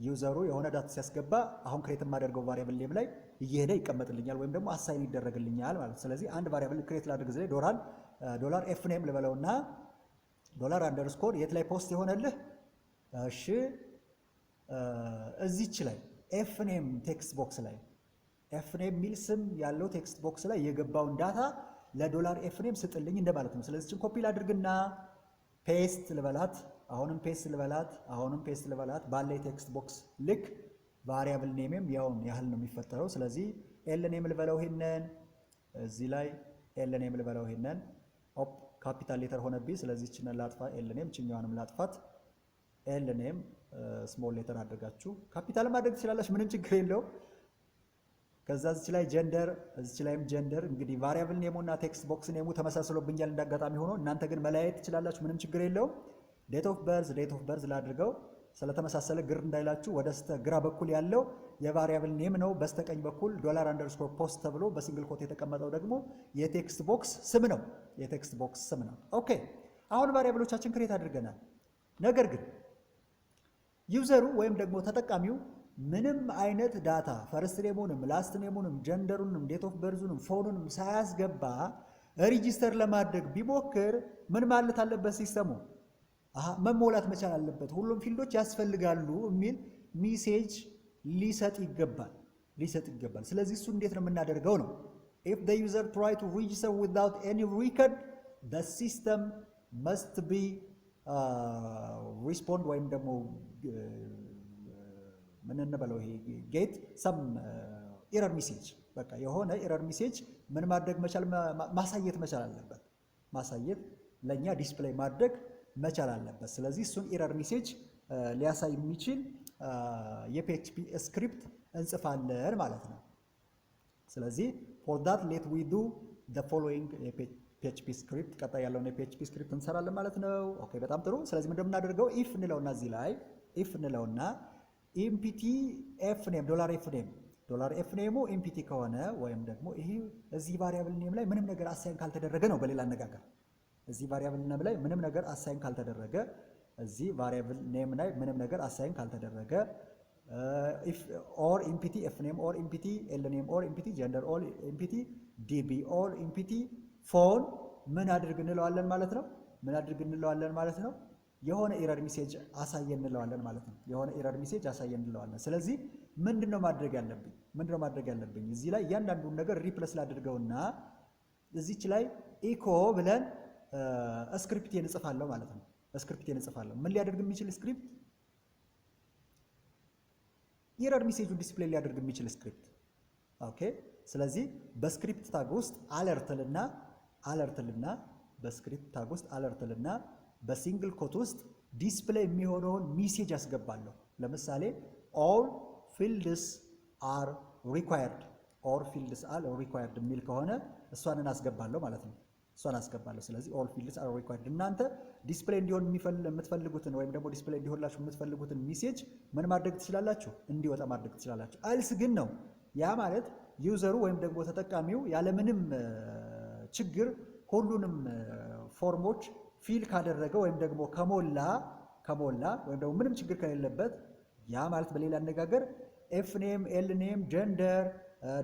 ዩዘሩ የሆነ ዳታ ሲያስገባ አሁን ክሬት የማደርገው ቫሪያብል ኔም ላይ እየሄደ ይቀመጥልኛል ወይም ደግሞ አሳይን ይደረግልኛል ማለት። ስለዚህ አንድ ቫሪያብል ክሬት ላድርግ እዚህ ላይ ዶላር ኤፍ ኔም ልበለውና $_ የት ላይ ፖስት የሆነልህ? እሺ እዚች ላይ ኤፍ ኔም ቴክስት ቦክስ ላይ ኤፍ ኔም የሚል ስም ያለው ቴክስት ቦክስ ላይ የገባውን ዳታ ለዶላር ኤፍ ኔም ስጥልኝ እንደማለት ነው። ስለዚህ እችን ኮፒ ላድርግና ፔስት ልበላት፣ አሁንም ፔስት ልበላት ባለ ቴክስት ቦክስ ልክ ቫሪያብል ኔምም ያውን ያህል ነው የሚፈጠረው። ስለዚህ ኤል ኔም ልበለው ይሄንን እዚህ ላይ ኤል ኔም ልበለው ይሄንን ኦፕ ካፒታል ሌተር ሆነብኝ። ስለዚህ እችን ላጥፋ፣ ኤል ኔም እችኛዋንም ላጥፋት። ኤል ኔም ስሞል ሌተር አድርጋችሁ ካፒታል ማድረግ ትችላላችሁ፣ ምንም ችግር የለው። ከዛ እዚህ ላይ ጀንደር፣ እዚህ ላይም ጀንደር። እንግዲህ ቫሪያብል ኔሙና ቴክስት ቦክስ ኔሙ ተመሳስሎብኛል እንዳጋጣሚ ሆኖ፣ እናንተ ግን መለያየት ትችላላችሁ፣ ምንም ችግር የለው። ዴት ኦፍ በርዝ ላድርገው ስለተመሳሰለ ግር እንዳይላችሁ። ወደ ግራ በኩል ያለው የቫሪያብል ኔም ነው፣ በስተቀኝ በኩል $_post ተብሎ በሲንግል ኮት የተቀመጠው ደግሞ የቴክስት ቦክስ ስም ነው። ኦኬ አሁን ቫሪያብሎቻችን ክሬት አድርገናል። ነገር ግን ዩዘሩ ወይም ደግሞ ተጠቃሚው ምንም አይነት ዳታ ፈርስት ኔሙንም ላስት ኔሙንም ጀንደሩንም ዴት ኦፍ በርዙንም ፎኑንም ሳያስገባ ሬጂስተር ለማድረግ ቢሞክር ምን ማለት አለበት? ሲስተሙ መሞላት መቻል አለበት። ሁሉም ፊልዶች ያስፈልጋሉ የሚል ሜሴጅ ሊሰጥ ይገባል። ስለዚህ እሱ እንዴት ነው የምናደርገው ነው? if the user try to register without any record the system must be respond ወይም ደግሞ ምን እንበለው ይሄ ጌት some error message፣ በቃ የሆነ ኤረር ሜሴጅ ምን ማድረግ ማሳየት መቻል አለበት። ማሳየት ለኛ ዲስፕሌይ ማድረግ መቻል አለበት። ስለዚህ እሱን ኤረር ሜሴጅ ሊያሳይ የሚችል የፒኤችፒ ስክሪፕት እንጽፋለን ማለት ነው። ስለዚህ for that let we do the following PHP ስክሪፕት፣ ቀጣይ ያለውን የፒኤችፒ ስክሪፕት እንሰራለን ማለት ነው። ኦኬ በጣም ጥሩ። ስለዚህ ምንድነው የምናደርገው? ኢፍ እንለውና $_fname ዶላር ኤፍ ኔሙ ኤምፒቲ ከሆነ ወይም ደግሞ ይሄ እዚህ ቫሪያብል ኔም ላይ ምንም ነገር አሳይን ካልተደረገ ነው። በሌላ አነጋገር እዚህ ቫሪያብል ኔም ላይ ምንም ነገር አሳይን ካልተደረገ እዚህ ቫሪያብል ኔም ላይ ምንም ነገር አሳይን ካልተደረገ if or empty f name or empty l name or empty gender or empty db or empty phone ምን አድርግ እንለዋለን ማለት ነው። ምን አድርግ እንለዋለን ማለት ነው። የሆነ ኤረር ሜሴጅ አሳየን እንለዋለን ማለት ነው። የሆነ ኤረር ሜሴጅ አሳየን እንለዋለን። ስለዚህ ምንድነው ማድረግ ያለብኝ? ምንድነው ማድረግ ያለብኝ? እዚህ ላይ እያንዳንዱን ነገር ሪፕሌስ ላድርገውና እዚች ላይ ኢኮ ብለን ስክሪፕቴን እንጽፋለሁ ማለት ነው። ስክሪፕቴን እንጽፋለሁ። ምን ሊያደርግ የሚችል ስክሪፕት? ኤረር ሜሴጁን ዲስፕሌይ ሊያደርግ የሚችል ስክሪፕት። ኦኬ። ስለዚህ በስክሪፕት ታግ ውስጥ አለርትልና በስክሪፕት ታግ ውስጥ አለርትልና በሲንግል ኮት ውስጥ ዲስፕሌይ የሚሆነውን ሜሴጅ አስገባለሁ። ለምሳሌ ኦል ፊልድስ አር ሪኳየርድ ኦር ፊልድስ አር ሪኳየርድ የሚል ከሆነ እሷን አስገባለሁ ማለት ነው። እሷን አስገባለሁ። ስለዚህ ኦል ፊልድስ አር ሪኳየርድ እናንተ ዲስፕሌይ እንዲሆን የምትፈልጉትን ወይም ደግሞ ዲስፕሌይ እንዲሆንላችሁ የምትፈልጉትን ሜሴጅ ምን ማድረግ ትችላላችሁ? እንዲወጣ ማድረግ ትችላላችሁ። አልስ ግን ነው ያ ማለት ዩዘሩ ወይም ደግሞ ተጠቃሚው ያለምንም ችግር ሁሉንም ፎርሞች ፊል ካደረገ ወይም ደግሞ ከሞላ ወይም ደግሞ ምንም ችግር ከሌለበት ያ ማለት በሌላ አነጋገር ኤፍ ኔም፣ ኤል ኔም፣ ጀንደር፣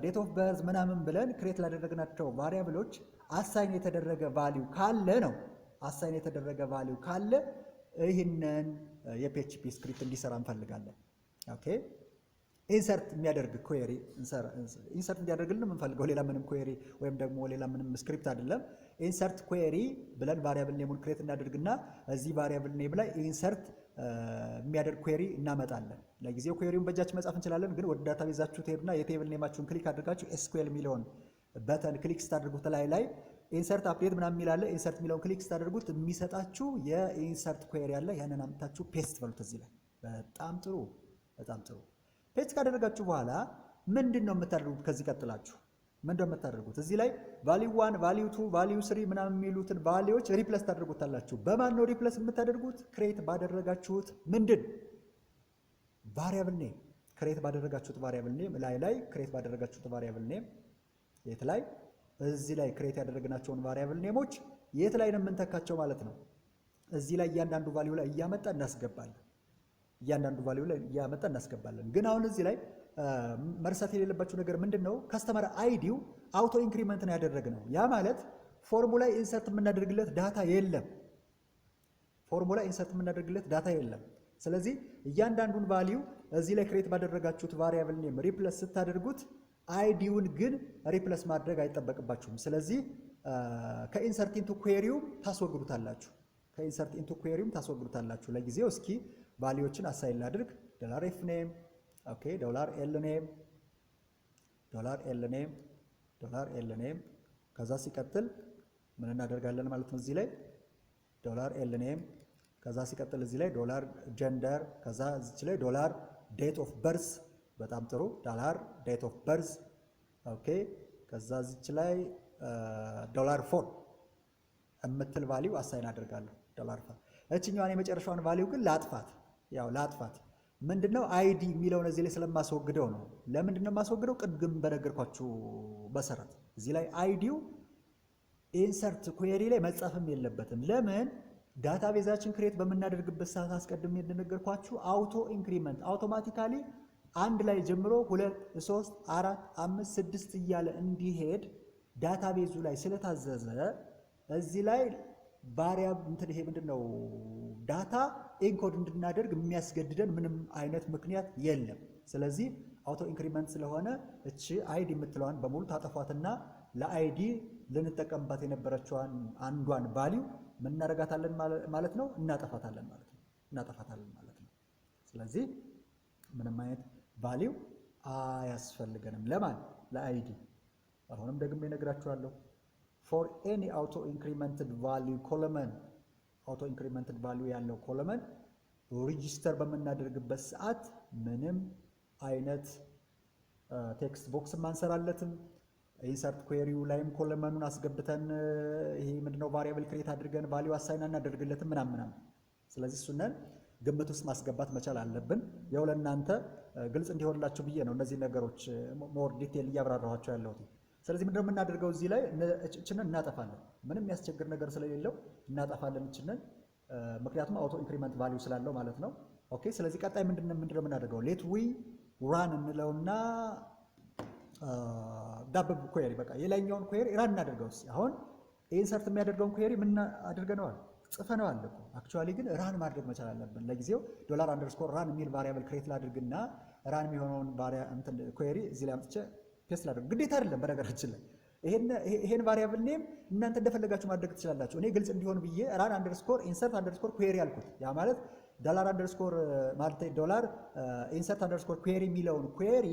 ዴት ኦፍ በርዝ ምናምን ብለን ክሬት ላደረግናቸው ቫሪያብሎች አሳይን የተደረገ ቫልዩ ካለ ነው። አሳይን የተደረገ ቫልዩ ካለ ይህንን የፒኤችፒ ስክሪፕት እንዲሰራ እንፈልጋለን። ኦኬ። ኢንሰርት የሚያደርግ ኩዌሪ ኢንሰርት እንዲያደርግልን የምንፈልገው ሌላ ምንም ኩዌሪ ወይም ደግሞ ሌላ ምንም ስክሪፕት አይደለም። ኢንሰርት ኩዌሪ ብለን ቫሪያብል ኔሙን ክሬት እናደርግና እዚህ ቫሪያብል ኔም ላይ ኢንሰርት የሚያደርግ ኩዌሪ እናመጣለን። ለጊዜው ኩዌሪውን በእጃችን መጻፍ እንችላለን፣ ግን ወደ ዳታቤዛችሁ ትሄዱና የቴብል ኔማችሁን ክሊክ አድርጋችሁ ኤስኩኤል የሚለውን በተን ክሊክ ስታደርጉት ላይ ኢንሰርት አፕዴት ምናምን የሚል አለ። ኢንሰርት የሚለውን ክሊክ ስታደርጉት የሚሰጣችሁ የኢንሰርት ኩዌሪ አለ። ያንን አምጥታችሁ ፔስት በሉት እዚህ ላይ። በጣም ጥሩ፣ በጣም ጥሩ። ፔስት ካደረጋችሁ በኋላ ምንድን ነው የምታደርጉት? ከዚህ ቀጥላችሁ ምንድን ነው የምታደርጉት? እዚህ ላይ ቫልዩ 1 ቫልዩ 2 ቫልዩ 3 ምናምን የሚሉትን ቫልዩዎች ሪፕለስ ታደርጉታላችሁ። በማን ነው ሪፕለስ የምታደርጉት? ክሬት ባደረጋችሁት ምንድን ቫሪያብል ኔም፣ ክሬት ባደረጋችሁት ቫሪያብል ኔም ላይ ክሬት ባደረጋችሁት ቫሪያብል ኔም የት ላይ? እዚህ ላይ ክሬት ያደረግናቸውን ቫሪያብል ኔሞች የት ላይ ነው የምንተካቸው ማለት ነው? እዚህ ላይ እያንዳንዱ ቫልዩ ላይ እያመጣ እናስገባለን። እያንዳንዱ ቫልዩ ላይ እያመጣ እናስገባለን። ግን አሁን እዚህ ላይ መርሳት የሌለባችሁ ነገር ምንድነው? ከስተመር አይዲው አውቶ ኢንክሪመንት ነው ያደረግነው። ያ ማለት ፎርሙላ ኢንሰርት የምናደርግለት ዳታ የለም። ፎርሙላ ኢንሰርት የምናደርግለት ዳታ የለም። ስለዚህ እያንዳንዱን ቫልዩ እዚህ ላይ ክሬት ባደረጋችሁት ቫሪያብል ኔም ሪፕለስ ስታደርጉት አይዲውን ግን ሪፕለስ ማድረግ አይጠበቅባችሁም። ስለዚህ ከኢንሰርት ኢንቱ ኩዌሪውም ታስወግዱታላችሁ። ከኢንሰርት ኢንቱ ኩዌሪውም ታስወግዱታላችሁ። ለጊዜው እስኪ ቫልዩዎችን አሳይን ላድርግ። ዶላር ኤፍ ኔም፣ ኦኬ፣ ዶላር ኤል ኔም፣ ዶላር ኤል ኔም፣ ዶላር ኤል ኔም። ከዛ ሲቀጥል ምን እናደርጋለን ማለት ነው? እዚህ ላይ ዶላር ኤል ኔም፣ ከዛ ሲቀጥል እዚህ ላይ ዶላር ጀንደር፣ ከዛ እዚች ላይ ዶላር ዴት ኦፍ በርዝ። በጣም ጥሩ። ዶላር ዴት ኦፍ በርዝ፣ ኦኬ። ከዛ እዚች ላይ ዶላር ፎር የምትል ቫልዩ አሳይን አደርጋለሁ። ዶላር ፎር። እችኛዋን የመጨረሻውን ቫልዩ ግን ላጥፋት። ያው ላጥፋት ምንድነው? አይዲ የሚለውን እዚህ ላይ ስለማስወግደው ነው። ለምንድነው የማስወግደው? ቅድም በነገርኳችሁ መሰረት እዚህ ላይ አይዲው ኢንሰርት ኩዌሪ ላይ መጻፍም የለበትም። ለምን? ዳታቤዛችን ክሬት በምናደርግበት ሰዓት አስቀድሜ እንደነገርኳችሁ አውቶ ኢንክሪመንት አውቶማቲካሊ አንድ ላይ ጀምሮ 2 3 4 5 6 እያለ እንዲሄድ ዳታቤዙ ላይ ስለታዘዘ እዚህ ላይ ቫሪያብል እንትን ይሄ ምንድነው ዳታ ኢንኮድ እንድናደርግ የሚያስገድደን ምንም አይነት ምክንያት የለም። ስለዚህ አውቶ ኢንክሪመንት ስለሆነ እቺ አይዲ የምትለዋን በሙሉ ታጠፏትና ለአይዲ ልንጠቀምባት የነበረችዋን አንዷን ቫልዩ ምን እናደርጋታለን ማለት ነው? እናጠፋታለን ማለት ነው። እናጠፋታለን ማለት ነው። ስለዚህ ምንም አይነት ቫልዩ አያስፈልገንም። ለማን? ለአይዲ። አሁንም ደግሜ እነግራችኋለሁ። for any auto incremented value column auto incremented value ያለው ኮለመን ሬጂስተር በመናደርግበት ሰዓት ምንም አይነት ቴክስት ቦክስ ማንሰራለትም። ኢንሰርት ኩዌሪው ላይም ኮለመኑን አስገብተን ይሄ ምንድነው ቫሪያብል ክሬት አድርገን ቫልዩ አሳይን እናደርግለትም ምናምን። ስለዚህ እሱነን ግምት ውስጥ ማስገባት መቻል አለብን። ያው ለእናንተ ግልጽ እንዲሆንላችሁ ብዬ ነው እነዚህ ነገሮች ሞር ዲቴል እያብራራኋቸው ያለሁት። ስለዚህ ምንድነው የምናደርገው እዚህ ላይ እችንን እናጠፋለን። ምንም የሚያስቸግር ነገር ስለሌለው እናጠፋለን እችንን፣ ምክንያቱም አውቶ ኢንክሪመንት ቫልዩ ስላለው ማለት ነው። ኦኬ። ስለዚህ ቀጣይ ምንድነው የምናደርገው? ሌት ዊ ራን እንለውና ዳብብ ኩዌሪ፣ በቃ የላይኛውን ኩዌሪ ራን እናደርገው። አሁን ኢንሰርት የሚያደርገውን ኩዌሪ ምን አድርገነዋል? ጽፈነዋል እኮ። አክቹዋሊ ግን ራን ማድረግ መቻል አለብን። ለጊዜው $_ራን የሚል ቫሪያብል ክሬት ላድርግና ራን የሚሆነውን ኩዌሪ እዚህ ላይ አምጥቼ ፔስት ላድርግ። ግዴታ አይደለም በነገራችን ላይ ይሄን ቫሪያብል ኔም እናንተ እንደፈለጋችሁ ማድረግ ትችላላችሁ። እኔ ግልጽ እንዲሆን ብዬ ራን ኢንሰርት ኩዌሪ አልኩት። ያ ማለት $_ኢንሰርት ኩዌሪ የሚለውን ኩዌሪ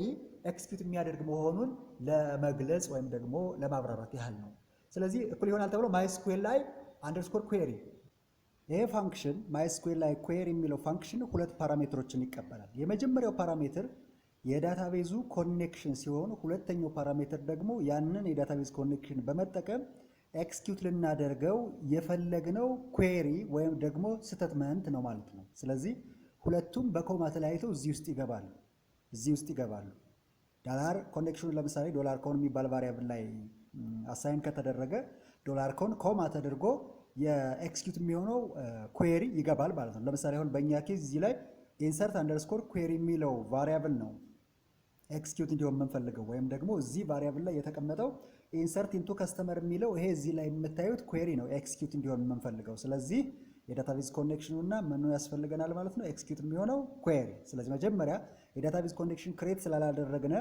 ኤክስኪዩት የሚያደርግ መሆኑን ለመግለጽ ወይም ደግሞ ለማብራራት ያህል ነው። ስለዚህ እኩል ይሆናል ተብሎ ማይስኩዌል ላይ _ኩዌሪ፣ ይሄ ፋንክሽን ማይስኩዌል ላይ ኩዌሪ የሚለው ፋንክሽን ሁለት ፓራሜትሮችን ይቀበላል። የመጀመሪያው ፓራሜትር የዳታቤዙ ኮኔክሽን ሲሆን ሁለተኛው ፓራሜትር ደግሞ ያንን የዳታቤዝ ኮኔክሽን በመጠቀም ኤክስኪዩት ልናደርገው የፈለግነው ኩዌሪ ወይም ደግሞ ስቴትመንት ነው ማለት ነው። ስለዚህ ሁለቱም በኮማ ተለያይተው እዚህ ውስጥ ይገባሉ። ዳላር ኮኔክሽኑ ለምሳሌ $ኮን የሚባል ቫሪያብል ላይ አሳይን ከተደረገ $ኮን ኮማ ተደርጎ የኤክስኪዩት የሚሆነው ኩዌሪ ይገባል ማለት ነው። ለምሳሌ አሁን በእኛ ኬዝ እዚህ ላይ ኢንሰርት ኩዌሪ የሚለው ቫሪያብል ነው ኤክስኪዩት እንዲሆን የምንፈልገው፣ ወይም ደግሞ እዚህ ቫሪያብል ላይ የተቀመጠው ኢንሰርት ኢንቱ ከስተመር የሚለው ይሄ እዚህ ላይ የምታዩት ኩዌሪ ነው ኤክስኪዩት እንዲሆን የምንፈልገው። ስለዚህ የዳታቤዝ ኮኔክሽኑ እና ምኑ ያስፈልገናል ማለት ነው፣ ኤክስኪዩት የሚሆነው ኩዌሪ። ስለዚህ መጀመሪያ የዳታቤዝ ኮኔክሽን ክሬት ስላላደረግነ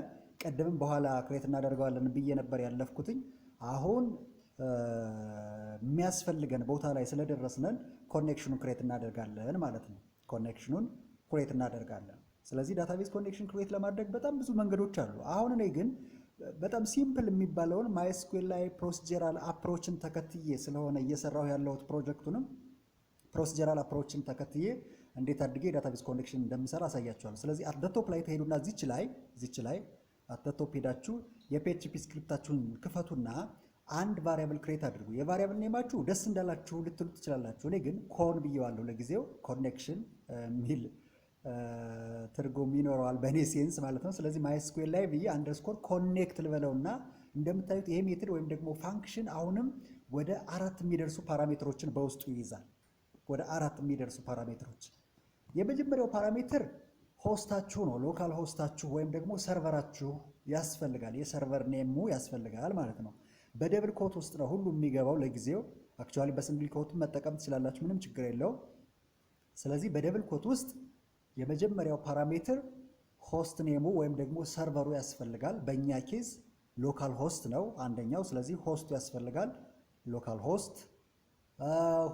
ቀደምም በኋላ ክሬት እናደርገዋለን ብዬ ነበር ያለፍኩትኝ። አሁን የሚያስፈልገን ቦታ ላይ ስለደረስነን ኮኔክሽኑን ክሬት እናደርጋለን ማለት ነው። ኮኔክሽኑን ክሬት እናደርጋለን። ስለዚህ ዳታቤዝ ኮኔክሽን ክሬት ለማድረግ በጣም ብዙ መንገዶች አሉ። አሁን እኔ ግን በጣም ሲምፕል የሚባለውን ማይስኩዌል ላይ ፕሮሲጀራል አፕሮችን ተከትዬ ስለሆነ እየሰራሁ ያለሁት ፕሮጀክቱንም ፕሮሲጀራል አፕሮችን ተከትዬ እንዴት አድርጌ ዳታቤዝ ኮኔክሽን እንደምሰራ አሳያችኋለሁ። ስለዚህ አትደቶፕ ላይ ተሄዱና እዚች ላይ አትደቶፕ ሄዳችሁ የፒኤችፒ ስክሪፕታችሁን ክፈቱና አንድ ቫሪያብል ክሬት አድርጉ። የቫሪያብል ኔማችሁ ደስ እንዳላችሁ ልትሉ ትችላላችሁ። እኔ ግን ኮን ብዬዋለሁ ለጊዜው፣ ኮኔክሽን የሚል ትርጉም ይኖረዋል በእኔ ሴንስ ማለት ነው። ስለዚህ ማይስኩዌል ላይ ብዬ _ኮኔክት ልበለውና እንደምታዩት ይሄ ሜትድ ወይም ደግሞ ፋንክሽን አሁንም ወደ 4 የሚደርሱ ፓራሜትሮችን በውስጡ ይይዛል። ወደ 4 የሚደርሱ ፓራሜትሮች። የመጀመሪያው ፓራሜትር ሆስታችሁ ነው፣ ሎካል ሆስታችሁ ወይም ደግሞ ሰርቨራችሁ ያስፈልጋል። የሰርቨር ኔሙ ያስፈልጋል ማለት ነው። በደብል ኮት ውስጥ ነው ሁሉ የሚገባው ለጊዜው። አክቹዋሊ በሲንግል ኮት መጠቀም ትችላላችሁ፣ ምንም ችግር የለው። ስለዚህ በደብል ኮት ውስጥ የመጀመሪያው ፓራሜትር ሆስት ኔሙ ወይም ደግሞ ሰርቨሩ ያስፈልጋል። በእኛ ኬዝ ሎካል ሆስት ነው አንደኛው። ስለዚህ ሆስቱ ያስፈልጋል፣ ሎካል ሆስት።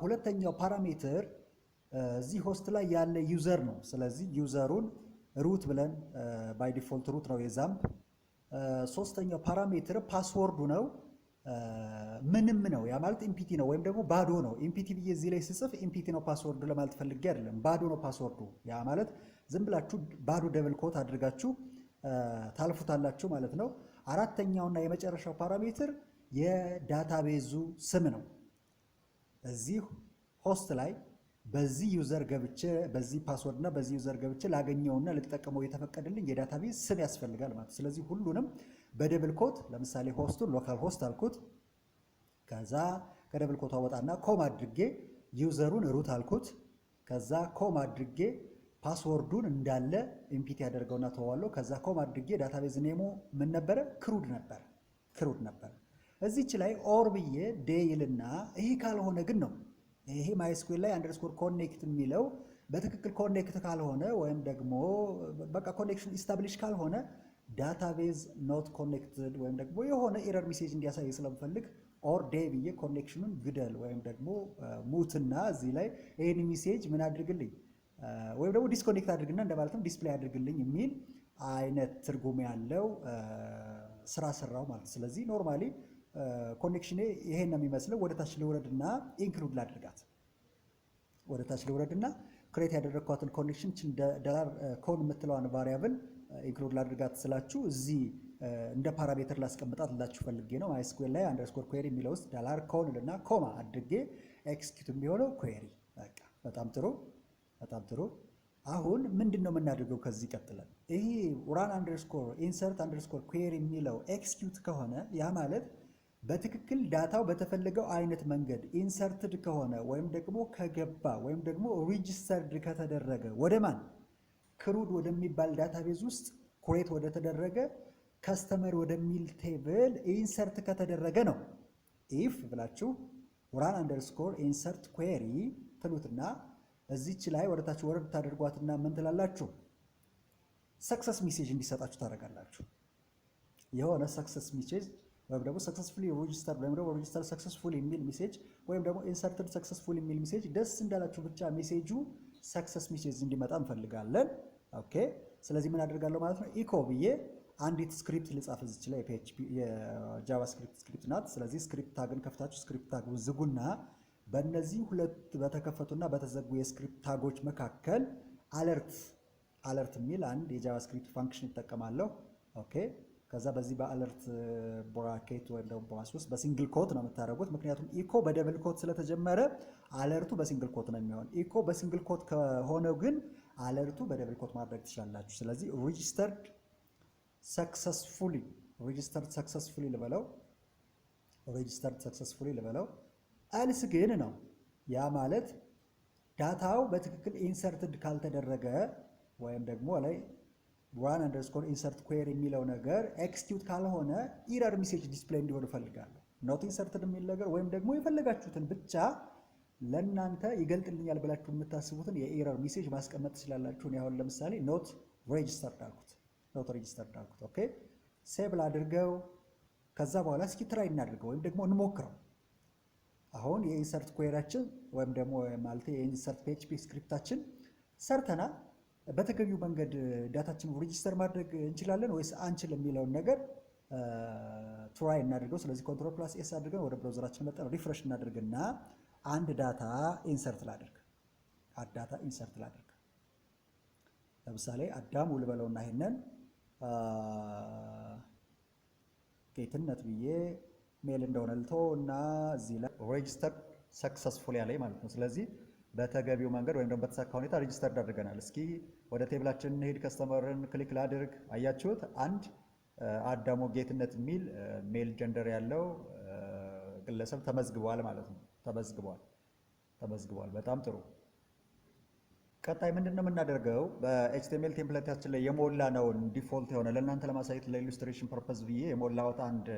ሁለተኛው ፓራሜትር እዚህ ሆስት ላይ ያለ ዩዘር ነው። ስለዚህ ዩዘሩን ሩት ብለን ባይ ዲፎልት ሩት ነው የዛምፕ። ሶስተኛው ፓራሜትር ፓስወርዱ ነው። ምንም ነው፣ ያ ማለት ኢምፒቲ ነው ወይም ደግሞ ባዶ ነው። ኢምፒቲ ብዬ እዚህ ላይ ስጽፍ ኢምፒቲ ነው ፓስወርዱ ለማለት ፈልጌ አይደለም፣ ባዶ ነው ፓስወርዱ። ያ ማለት ዝም ብላችሁ ባዶ ደብል ኮት አድርጋችሁ ታልፉታላችሁ ማለት ነው። አራተኛውና የመጨረሻው ፓራሜትር የዳታቤዙ ስም ነው። እዚህ ሆስት ላይ በዚህ ዩዘር ገብቼ በዚህ ፓስወርድ እና በዚህ ዩዘር ገብቼ ላገኘውና ልጠቀመው የተፈቀደልኝ የዳታቤዝ ስም ያስፈልጋል ማለት። ስለዚህ ሁሉንም በደብል ኮት ለምሳሌ ሆስቱን ሎካል ሆስት አልኩት። ከዛ ከደብል ኮት አወጣና ኮም አድርጌ ዩዘሩን ሩት አልኩት። ከዛ ኮም አድርጌ ፓስወርዱን እንዳለ ኢምፒቲ ያደርገውና ተዋዋለሁ። ከዛ ኮም አድርጌ ዳታቤዝ ኔሙ ምን ነበረ? ክሩድ ነበር። እዚች ላይ ኦር ብዬ ዴይልና ይሄ ካልሆነ ግን ነው ይሄ ማይስኩዌል ላይ _ኮኔክት የሚለው በትክክል ኮኔክት ካልሆነ ወይም ደግሞ በቃ ኮኔክሽን ኢስታብሊሽ ካልሆነ ዳታቤዝ ኖት ኮኔክትድ ወይም ደግሞ የሆነ ኤረር ሜሴጅ እንዲያሳይ ስለምፈልግ ኦር ዴይ ብዬ ኮኔክሽኑን ግደል ወይም ደግሞ ሙትና እዚህ ላይ ይሄን ሜሴጅ ምን አድርግልኝ ወይም ደግሞ ዲስኮኔክት አድርግና እንደማለትም ዲስፕሌይ አድርግልኝ የሚል አይነት ትርጉም ያለው ስራ ሰራው ማለት። ስለዚህ ኖርማሊ ኮኔክሽኔ ይሄን ነው የሚመስለው። ወደ ታች ልውረድና ኢንክሉድ ላድርጋት። ወደ ታች ልውረድና ክሬት ያደረግኳትን ኮኔክሽን $ኮን የምትለዋን ቫሪያብል ኢንክሉድ ላድርጋት ስላችሁ እዚህ እንደ ፓራሜትር ላስቀምጣት ላችሁ ፈልጌ ነው። ማይስኩዌል ላይ _ኩዌሪ የሚለው ውስጥ $ኮን እና ኮማ አድርጌ ኤክስኪዩት የሚሆነው ኩዌሪ። በቃ በጣም ጥሩ በጣም ጥሩ። አሁን ምንድን ነው የምናደርገው? ከዚህ ቀጥለን ይሄ ራን አንደርስኮር ኢንሰርት አንደርስኮር ኩዌሪ የሚለው ኤክስኪዩት ከሆነ ያ ማለት በትክክል ዳታው በተፈለገው አይነት መንገድ ኢንሰርትድ ከሆነ ወይም ደግሞ ከገባ ወይም ደግሞ ሪጅስተርድ ከተደረገ ወደ ማን ክሩድ ወደሚባል ዳታቤዝ ውስጥ ኩሬት ወደ ተደረገ ከስተመር ወደሚል ቴብል ኢንሰርት ከተደረገ ነው። ኢፍ ብላችሁ ራን አንደርስኮር ኢንሰርት ኩዌሪ ትሉትና እዚች ላይ ወደታች ወረድ ታደርጓትና ምን ትላላችሁ? ሰክሰስ ሜሴጅ እንዲሰጣችሁ ታደርጋላችሁ። የሆነ ሰክሰስ ሜሴጅ ወይም ደግሞ ሰክሰስፉሊ ሬጂስተር ወይም ደግሞ ሬጂስተር ሰክሰስፉል የሚል ሜሴጅ ወይም ደግሞ ኢንሰርትድ ሰክሰስፉል የሚል ሜሴጅ ደስ እንዳላችሁ ብቻ ሜሴጁ ሰክሰስ ሜሴጅ እንዲመጣ እንፈልጋለን። ኦኬ። ስለዚህ ምን አደርጋለሁ ማለት ነው? ኢኮ ብዬ አንዲት ስክሪፕት ልጻፍ እዚች ላይ PHP የጃቫስክሪፕት ስክሪፕት ናት። ስለዚህ ስክሪፕት ታግን ከፍታችሁ ስክሪፕት ታግ ዝጉና በእነዚህ ሁለት በተከፈቱና በተዘጉ የስክሪፕት ታጎች መካከል አለርት የሚል አንድ የጃቫስክሪፕት ፋንክሽን ይጠቀማለሁ። ኦኬ። ከዛ በዚህ በአለርት ብራኬት ወይም ደግሞ ብራስ ውስጥ በሲንግል ኮት ነው የምታደርጉት። ምክንያቱም ኢኮ በደብል ኮት ስለተጀመረ አለርቱ በሲንግል ኮት ነው የሚሆን። ኢኮ በሲንግል ኮት ከሆነው ግን አለርቱ በደብል ኮት ማድረግ ትችላላችሁ። ስለዚህ ሬጂስተርድ ሰክሰስፉሊ ልበለው አልስ ግን ነው። ያ ማለት ዳታው በትክክል ኢንሰርትድ ካልተደረገ ወይም ደግሞ ላይ ራን አንደርስኮር ኢንሰርት ኩዌሪ የሚለው ነገር ኤክስኪዩት ካልሆነ ኢረር ሜሴጅ ዲስፕሌይ እንዲሆን እፈልጋለሁ። ኖት ኢንሰርትድ የሚል ነገር ወይም ደግሞ የፈለጋችሁትን ብቻ ለእናንተ ይገልጥልኛል ብላችሁ የምታስቡትን የኢረር ሜሴጅ ማስቀመጥ ትችላላችሁ። አሁን ለምሳሌ ኖት ሬጂስተርድ አልኩት። ኦኬ። ሴብል አድርገው ከዛ በኋላ እስኪ ትራይ እናድርገው ወይም ደግሞ እንሞክረው። አሁን የኢንሰርት ኩዌሪያችን ወይም ደግሞ ማለት የኢንሰርት PHP ስክሪፕታችን ሰርተናል። በተገቢው መንገድ ዳታችን ሬጂስተር ማድረግ እንችላለን ወይስ አንችልም የሚለውን ነገር ትራይ እናድርገው። ስለዚህ ኮንትሮል ፕላስ ኤስ አድርገን ወደ ብራውዘራችን መጣን፣ ሪፍሬሽ እናድርግና አንድ ዳታ ኢንሰርት ላድርግ። ለምሳሌ አዳም ልበለውና ይሄንን ጌትነት ብዬ ሜል እንደሆነ ልቶ እና እዚህ ላይ ሬጂስተር ሰክሰስፉል ያለኝ ማለት ነው። ስለዚህ በተገቢው መንገድ ወይም ደግሞ በተሳካ ሁኔታ ሬጂስተርድ አድርገናል። እስኪ ወደ ቴብላችን እንሄድ። ከስተመርን ክሊክ ላድርግ። አያችሁት? አንድ አዳሞ ጌትነት የሚል ሜል ጀንደር ያለው ግለሰብ ተመዝግቧል ማለት ነው። ተመዝግቧል። በጣም ጥሩ። ቀጣይ ምንድን ነው የምናደርገው? በኤችቲኤምኤል ቴምፕሌታችን ላይ የሞላ ነውን ዲፎልት የሆነ ለእናንተ ለማሳየት ለኢሉስትሬሽን ፐርፐዝ ብዬ የሞላሁት አንድ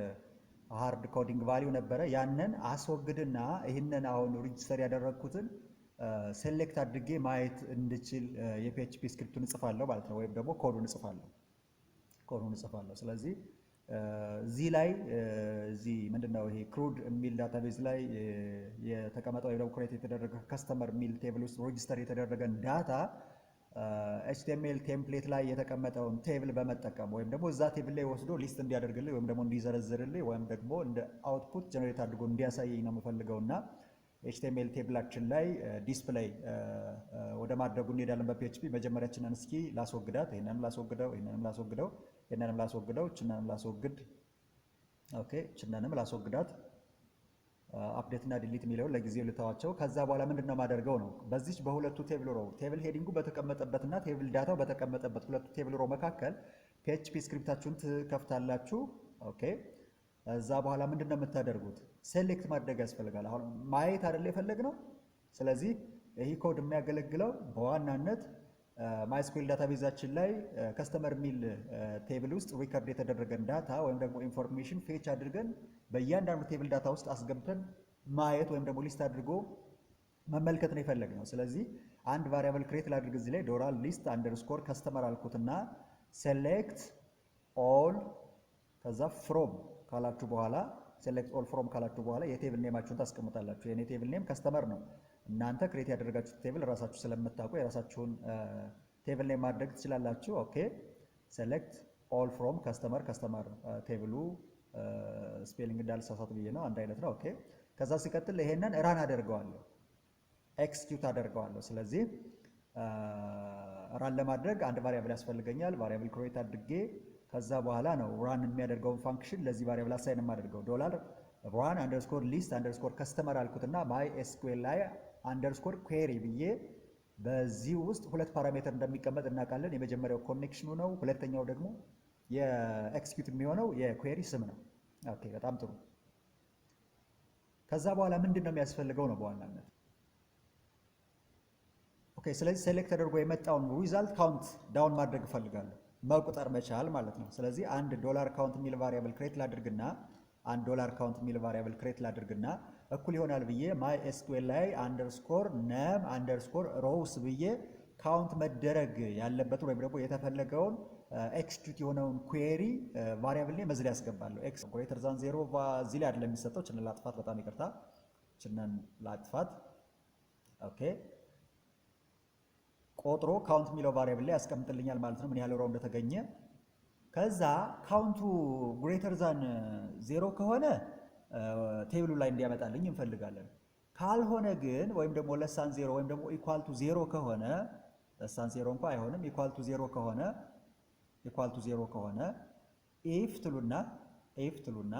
ሃርድ ኮዲንግ ቫሊዩ ነበረ። ያንን አስወግድና ይህንን አሁን ሬጂስተር ያደረግኩትን ሴሌክት አድርጌ ማየት እንድችል የፒኤችፒ ስክሪፕቱን እጽፋለሁ ማለት ነው። ወይም ደግሞ ኮዱን እጽፋለሁ። ስለዚህ እዚህ ላይ እዚህ ምንድነው ይሄ ክሩድ የሚል ዳታቤዝ ላይ የተቀመጠው ወይም ክሬት የተደረገ ከስተመር የሚል ቴብል ውስጥ ሬጂስተር የተደረገን ዳታ ኤችቲኤምኤል ቴምፕሌት ላይ የተቀመጠውን ቴብል በመጠቀም ወይም ደግሞ እዛ ቴብል ላይ ወስዶ ሊስት እንዲያደርግልኝ ወይም ደግሞ እንዲዘረዝርልኝ ወይም ደግሞ እንደ አውትፑት ጀነሬት አድርጎ እንዲያሳየኝ ነው የምፈልገውና ኤችቲኤምኤል ቴብላችን ላይ ዲስፕሌይ ወደ ማድረጉ እንሄዳለን በፒኤችፒ። መጀመሪያችንን እስኪ ላስወግዳት። ይሄንንም ላስወግደው፣ ችናንም ላስወግድ። ኦኬ፣ ችናንም ላስወግዳት። አፕዴት እና ዲሊት የሚለውን ለጊዜው ልተዋቸው። ከዛ በኋላ ምንድነው ማደርገው ነው በዚች በሁለቱ ቴብል ሮ ቴብል ሄዲንጉ በተቀመጠበትና ቴብል ዳታው በተቀመጠበት ሁለቱ ቴብል ሮ መካከል ፒኤችፒ ስክሪፕታችሁን ትከፍታላችሁ። ኦኬ፣ እዛ በኋላ ምንድነው የምታደርጉት? ሴሌክት ማድረግ ያስፈልጋል። አሁን ማየት አይደል የፈለግነው። ስለዚህ ይህ ኮድ የሚያገለግለው በዋናነት ማይስኩዌል ዳታቤዛችን ላይ ከስተመር ሚል ቴብል ውስጥ ሪከርድ የተደረገን ዳታ ወይም ደግሞ ኢንፎርሜሽን ፌች አድርገን በእያንዳንዱ ቴብል ዳታ ውስጥ አስገብተን ማየት ወይም ደግሞ ሊስት አድርጎ መመልከት ነው የፈለግነው። ስለዚህ አንድ ቫሪያብል ክሬት ላድርግ እዚህ ላይ ዶላር ሊስት አንደርስኮር ከስተመር አልኩትና ሴሌክት ኦል ከዛ ፍሮም ካላችሁ በኋላ ሴሌክት ኦል ፍሮም ካላችሁ በኋላ የቴብል ኔማችሁን ታስቀምጣላችሁ። የኔ ቴብል ኔም ከስተመር ነው። እናንተ ክሬት ያደረጋችሁት ቴብል ራሳችሁ ስለምታውቁ የራሳችሁን ቴብል ኔም ማድረግ ትችላላችሁ። ኦኬ፣ ሴሌክት ኦል ፍሮም ከስተመር ቴብሉ ስፔሊንግ እንዳልሳሳት ብዬ ነው፣ አንድ አይነት ነው። ኦኬ፣ ከዛ ሲቀጥል ይሄንን ራን አደርገዋለሁ፣ ኤክስኪዩት አደርገዋለሁ። ስለዚህ ራን ለማድረግ አንድ ቫሪያብል ያስፈልገኛል። ቫሪያብል ክሬት አድርጌ ከዛ በኋላ ነው ራን የሚያደርገውን ፋንክሽን ለዚህ ቫሪያብል አሳይን የማደርገው። ዶላር ራን አንደርስኮር ሊስት አንደርስኮር ከስተመር አልኩትና ማይ ኤስኩኤል ላይ አንደርስኮር ኩዌሪ ብዬ በዚህ ውስጥ ሁለት ፓራሜትር እንደሚቀመጥ እናውቃለን። የመጀመሪያው ኮኔክሽኑ ነው። ሁለተኛው ደግሞ የኤክስኪዩት የሚሆነው የኩዌሪ ስም ነው። ኦኬ በጣም ጥሩ። ከዛ በኋላ ምንድን ነው የሚያስፈልገው ነው በዋናነት። ኦኬ ስለዚህ ሴሌክት ተደርጎ የመጣውን ሪዛልት ካውንት ዳውን ማድረግ እፈልጋለሁ፣ መቁጠር መቻል ማለት ነው። ስለዚህ አንድ ዶላር ካውንት የሚል ቫሪያብል ክሬት ላድርግና አንድ ዶላር ካውንት የሚል ቫሪያብል ክሬት ላድርግና እኩል ይሆናል ብዬ ማይ ኤስኩኤል ላይ አንደርስኮር ነም አንደርስኮር ሮውስ ብዬ ካውንት መደረግ ያለበትን ወይም ደግሞ የተፈለገውን ኤክስኪዩት የሆነውን ኩዌሪ ቫሪያብል ላይ መዝል ያስገባለሁ። ኤክስ ግሬተር ዛን 0 እዚህ ላይ አይደለም የሚሰጠው። ችንን ላጥፋት፣ በጣም ይቅርታ፣ ችንን ላጥፋት። ኦኬ ቆጥሮ ካውንት የሚለው ቫሪያብል ላይ ያስቀምጥልኛል ማለት ነው ምን ያህል ሮው እንደተገኘ። ከዛ ካውንቱ ግሬተር ዛን 0 ከሆነ ቴብሉ ላይ እንዲያመጣልኝ እንፈልጋለን። ካልሆነ ግን ወይም ደግሞ ለሳን 0 ወይም ደግሞ ኢኳል ቱ 0 ከሆነ ለሳን 0 እንኳን አይሆንም። ኢኳል ቱ 0 ከሆነ ኢፍ ትሉና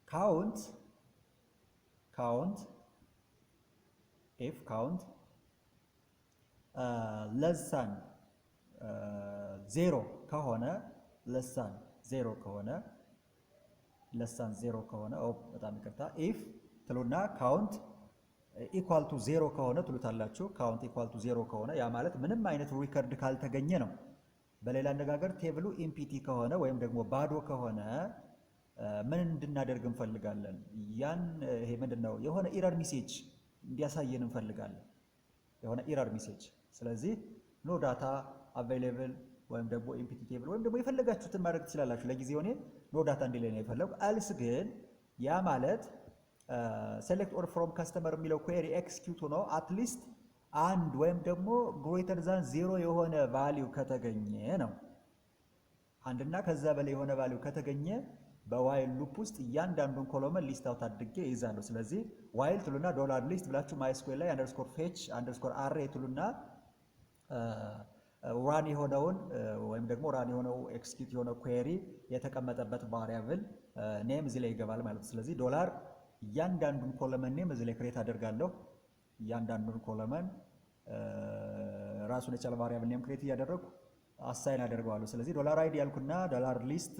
ካውንት ለሳን 0 ከሆነ ለሳን 0 ከሆነ በጣም ይቅርታ፣ ኢፍ ትሉና ካውንት ኢኳል ቱ 0 ከሆነ ትሉታላችሁ። ካውንት ኢኳል ቱ 0 ከሆነ ያ ማለት ምንም አይነት ሪከርድ ካልተገኘ ነው። በሌላ አነጋገር ቴብሉ ኢምፒቲ ከሆነ ወይም ደግሞ ባዶ ከሆነ ምን እንድናደርግ እንፈልጋለን? ይሄ ምንድነው? የሆነ ኢረር ሜሴጅ እንዲያሳየን እንፈልጋለን። የሆነ ኢረር ሜሴጅ። ስለዚህ ኖ ዳታ አቬይላብል ወይም ደግሞ ኢምፒቲ ቴብል ወይም ደግሞ የፈለጋችሁትን ማድረግ ትችላላችሁ። ለጊዜው እኔ ኖ ዳታ እንዲለኝ ነው የፈለጉ። አልስ ግን ያ ማለት ሴሌክት ኦር ፍሮም ከስተመር የሚለው ኩዌሪ ኤክስኪዩት ሆኖ አትሊስት አንድ ወይም ደግሞ ግሬተር ዛን 0 የሆነ ቫሊው ከተገኘ ነው። አንድና ከዛ በላይ የሆነ ቫሊው ከተገኘ በዋይል ሉፕ ውስጥ እያንዳንዱን ኮሎመን ሊስት አውት አድርጌ ይዛለሁ። ስለዚህ ዋይል ትሉና ዶላር ሊስት ብላችሁ ማይስኩዌል ላይ አንደርስኮር ፌች አንደርስኮር አሬ ትሉና ራን የሆነውን ወይም ደግሞ ራን የሆነው ኤክስኪዩት የሆነው ኩዌሪ የተቀመጠበት ቫሪያብል ኔም እዚህ ላይ ይገባል ማለት ነው። ስለዚህ ዶላር እያንዳንዱን ኮለመን ኔም እዚህ ላይ ክሬት አደርጋለሁ። እያንዳንዱን ኮለመን ራሱን የቻለ ቫሪያብል ኔም ክሬት እያደረጉ አሳይን አደርገዋለሁ። ስለዚህ ዶላር አይዲ ያልኩና ዶላር ሊስት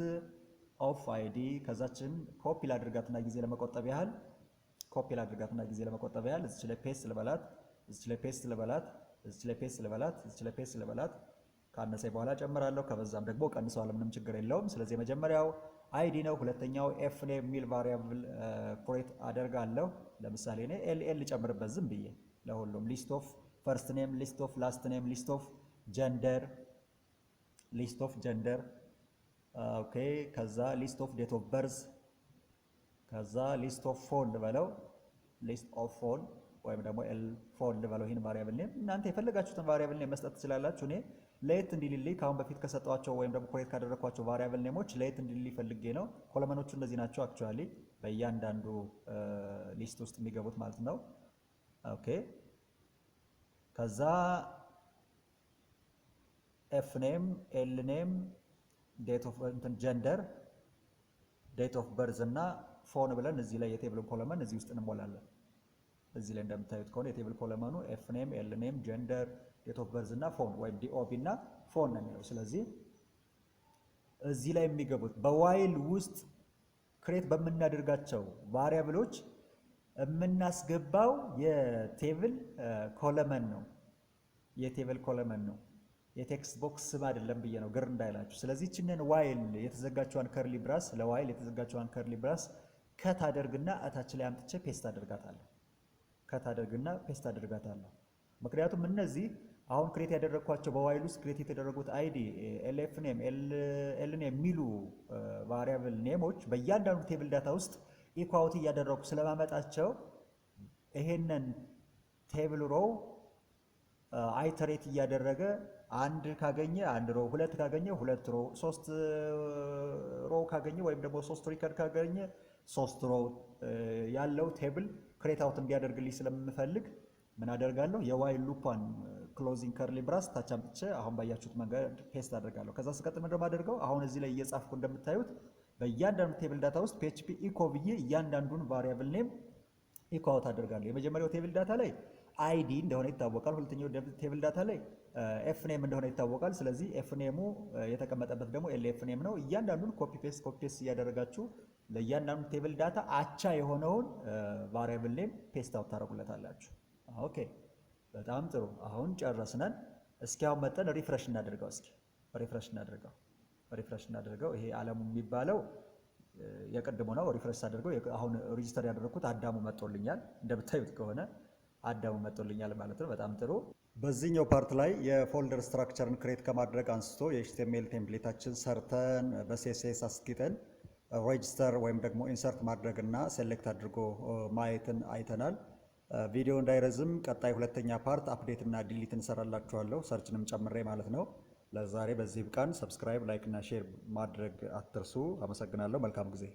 ኦፍ አይዲ ከዛችን ኮፒ ላድርጋትና ጊዜ ለመቆጠብ ያህል እዚች ላይ ፔስት ልበላት፣ እዚች ላይ ፔስት ልበላት። ካነሰ በኋላ ጨምራለሁ፣ ከበዛም ደግሞ ቀንሰዋለሁ። ምንም ችግር የለውም። ስለዚህ የመጀመሪያው አይዲ ነው። ሁለተኛው ኤፍ ኔም የሚል ቫሪያብል ክሬት አደርጋለሁ። ለምሳሌ እኔ ኤልኤል ጨምርበት ዝም ብዬ ለሁሉም ሊስት ኦፍ ፈርስት ኔም፣ ሊስት ኦፍ ላስት ኔም፣ ሊስት ኦፍ ጀንደር ኦኬ። ከዛ ሊስት ኦፍ ዴት ኦፍ በርዝ፣ ከዛ ሊስት ኦፍ ፎን ልበለው፣ ሊስት ኦፍ ፎን ወይም ደግሞ ኤል ፎን ልበለው። ይህን ቫሪያብል ኔም እናንተ የፈለጋችሁትን ቫሪያብል ኔም መስጠት ትችላላችሁ። እኔ ለየት እንዲልልኝ ከአሁን በፊት ከሰጧቸው ወይም ደግሞ ክሬት ካደረኳቸው ቫሪያብል ኔሞች ለየት እንዲልልኝ ፈልጌ ነው። ኮለመኖቹ እነዚህ ናቸው። አክቹዋሊ በእያንዳንዱ ሊስት ውስጥ የሚገቡት ማለት ነው። ኦኬ ከዛ ኤፍ ኔም፣ ኤል ኔም፣ ዴት ኦፍ ጀንደር፣ ዴት ኦፍ በርዝ እና ፎን ብለን እዚህ ላይ የቴብል ኮለመን እዚህ ውስጥ እንሞላለን። እዚህ ላይ እንደምታዩት ከሆነ የቴብል ኮለመኑ ኤፍ ኔም፣ ኤል ኔም፣ ጀንደር፣ ዴት ኦፍ በርዝ እና ፎን ወይም ዲኦቢ እና ፎን ነው የሚለው። ስለዚህ እዚህ ላይ የሚገቡት በዋይል ውስጥ ክሬት በምናደርጋቸው ቫሪያብሎች የምናስገባው የቴብል ኮለመን ነው። የቴክስት ቦክስ ስም አይደለም ብዬ ነው ግር እንዳይላችሁ። ስለዚህ እችንን ዋይል የተዘጋቸዋን ከርሊ ብራስ ለዋይል የተዘጋቸዋን ከርሊ ብራስ ከት አደርግና እታች ላይ አምጥቼ ፔስት አደርጋታለሁ። ምክንያቱም እነዚህ አሁን ክሬት ያደረግኳቸው በዋይል ውስጥ ክሬት የተደረጉት አይዲ፣ ኤልኤፍ ኔም፣ ኤል ኔም የሚሉ ቫሪያብል ኔሞች በእያንዳንዱ ቴብል ዳታ ውስጥ ኢኳውቲ እያደረጉ ስለማመጣቸው ይሄንን ቴብል ሮው አይተሬት እያደረገ አንድ ካገኘ አንድ ሮው፣ ሁለት ካገኘ ሁለት ሮው፣ ሶስት ሮው ካገኘ ወይም ደግሞ ሶስት ሪከርድ ካገኘ ሶስት ሮው ያለው ቴብል ክሬት አውት እንዲያደርግልኝ ስለምፈልግ ምን አደርጋለሁ? የዋይል ሉፓን ክሎዚንግ ከርሊ ብራስ ታች አምጥቼ አሁን ባያችሁት መንገድ ፔስት አደርጋለሁ። ከዛ ስቀጥል ምንድን ነው የማደርገው? አሁን እዚህ ላይ እየጻፍኩ እንደምታዩት በእያንዳንዱ ቴብል ዳታ ውስጥ PHP ኢኮ ብዬ እያንዳንዱን ቫሪያብል ኔም ኢኮ አውት አደርጋለሁ። የመጀመሪያው ቴብል ዳታ ላይ አይዲ እንደሆነ ይታወቃል። ሁለተኛው ቴብል ዳታ ላይ ኤፍ ኔም እንደሆነ ይታወቃል። ስለዚህ ኤፍ ኔሙ የተቀመጠበት ደግሞ ኤልኤፍ ኔም ነው። እያንዳንዱን ኮፒ ፔስት እያደረጋችሁ ለእያንዳንዱ ቴብል ዳታ አቻ የሆነውን ቫሪያብል ኔም ፔስት አውት ታደርጉለታላችሁ። ኦኬ በጣም ጥሩ። አሁን ጨረስነን። እስኪ አሁን መጠን ሪፍሬሽ እናደርገው። እስኪ ሪፍሬሽ እናደርገው። ይሄ አለሙ የሚባለው የቅድሙ ነው። ሪፍሬሽ አድርገው አሁን ሬጂስተር ያደረኩት አዳሙ መጥቶልኛል። እንደምታዩት ከሆነ አዳሙ መጥቶልኛል ማለት ነው። በጣም ጥሩ። በዚህኛው ፓርት ላይ የፎልደር ስትራክቸርን ክሬት ከማድረግ አንስቶ የኤችቲኤምኤል ቴምፕሌታችን ሰርተን በሲኤስኤስ አስጊጠን ሬጂስተር ወይም ደግሞ ኢንሰርት ማድረግና ሴሌክት አድርጎ ማየትን አይተናል። ቪዲዮ እንዳይረዝም ቀጣይ ሁለተኛ ፓርት አፕዴት እና ዲሊት እንሰራላችኋለሁ፣ ሰርችንም ጨምሬ ማለት ነው። ለዛሬ በዚህ ብቃን። ሰብስክራይብ፣ ላይክ እና ሼር ማድረግ አትርሱ። አመሰግናለሁ። መልካም ጊዜ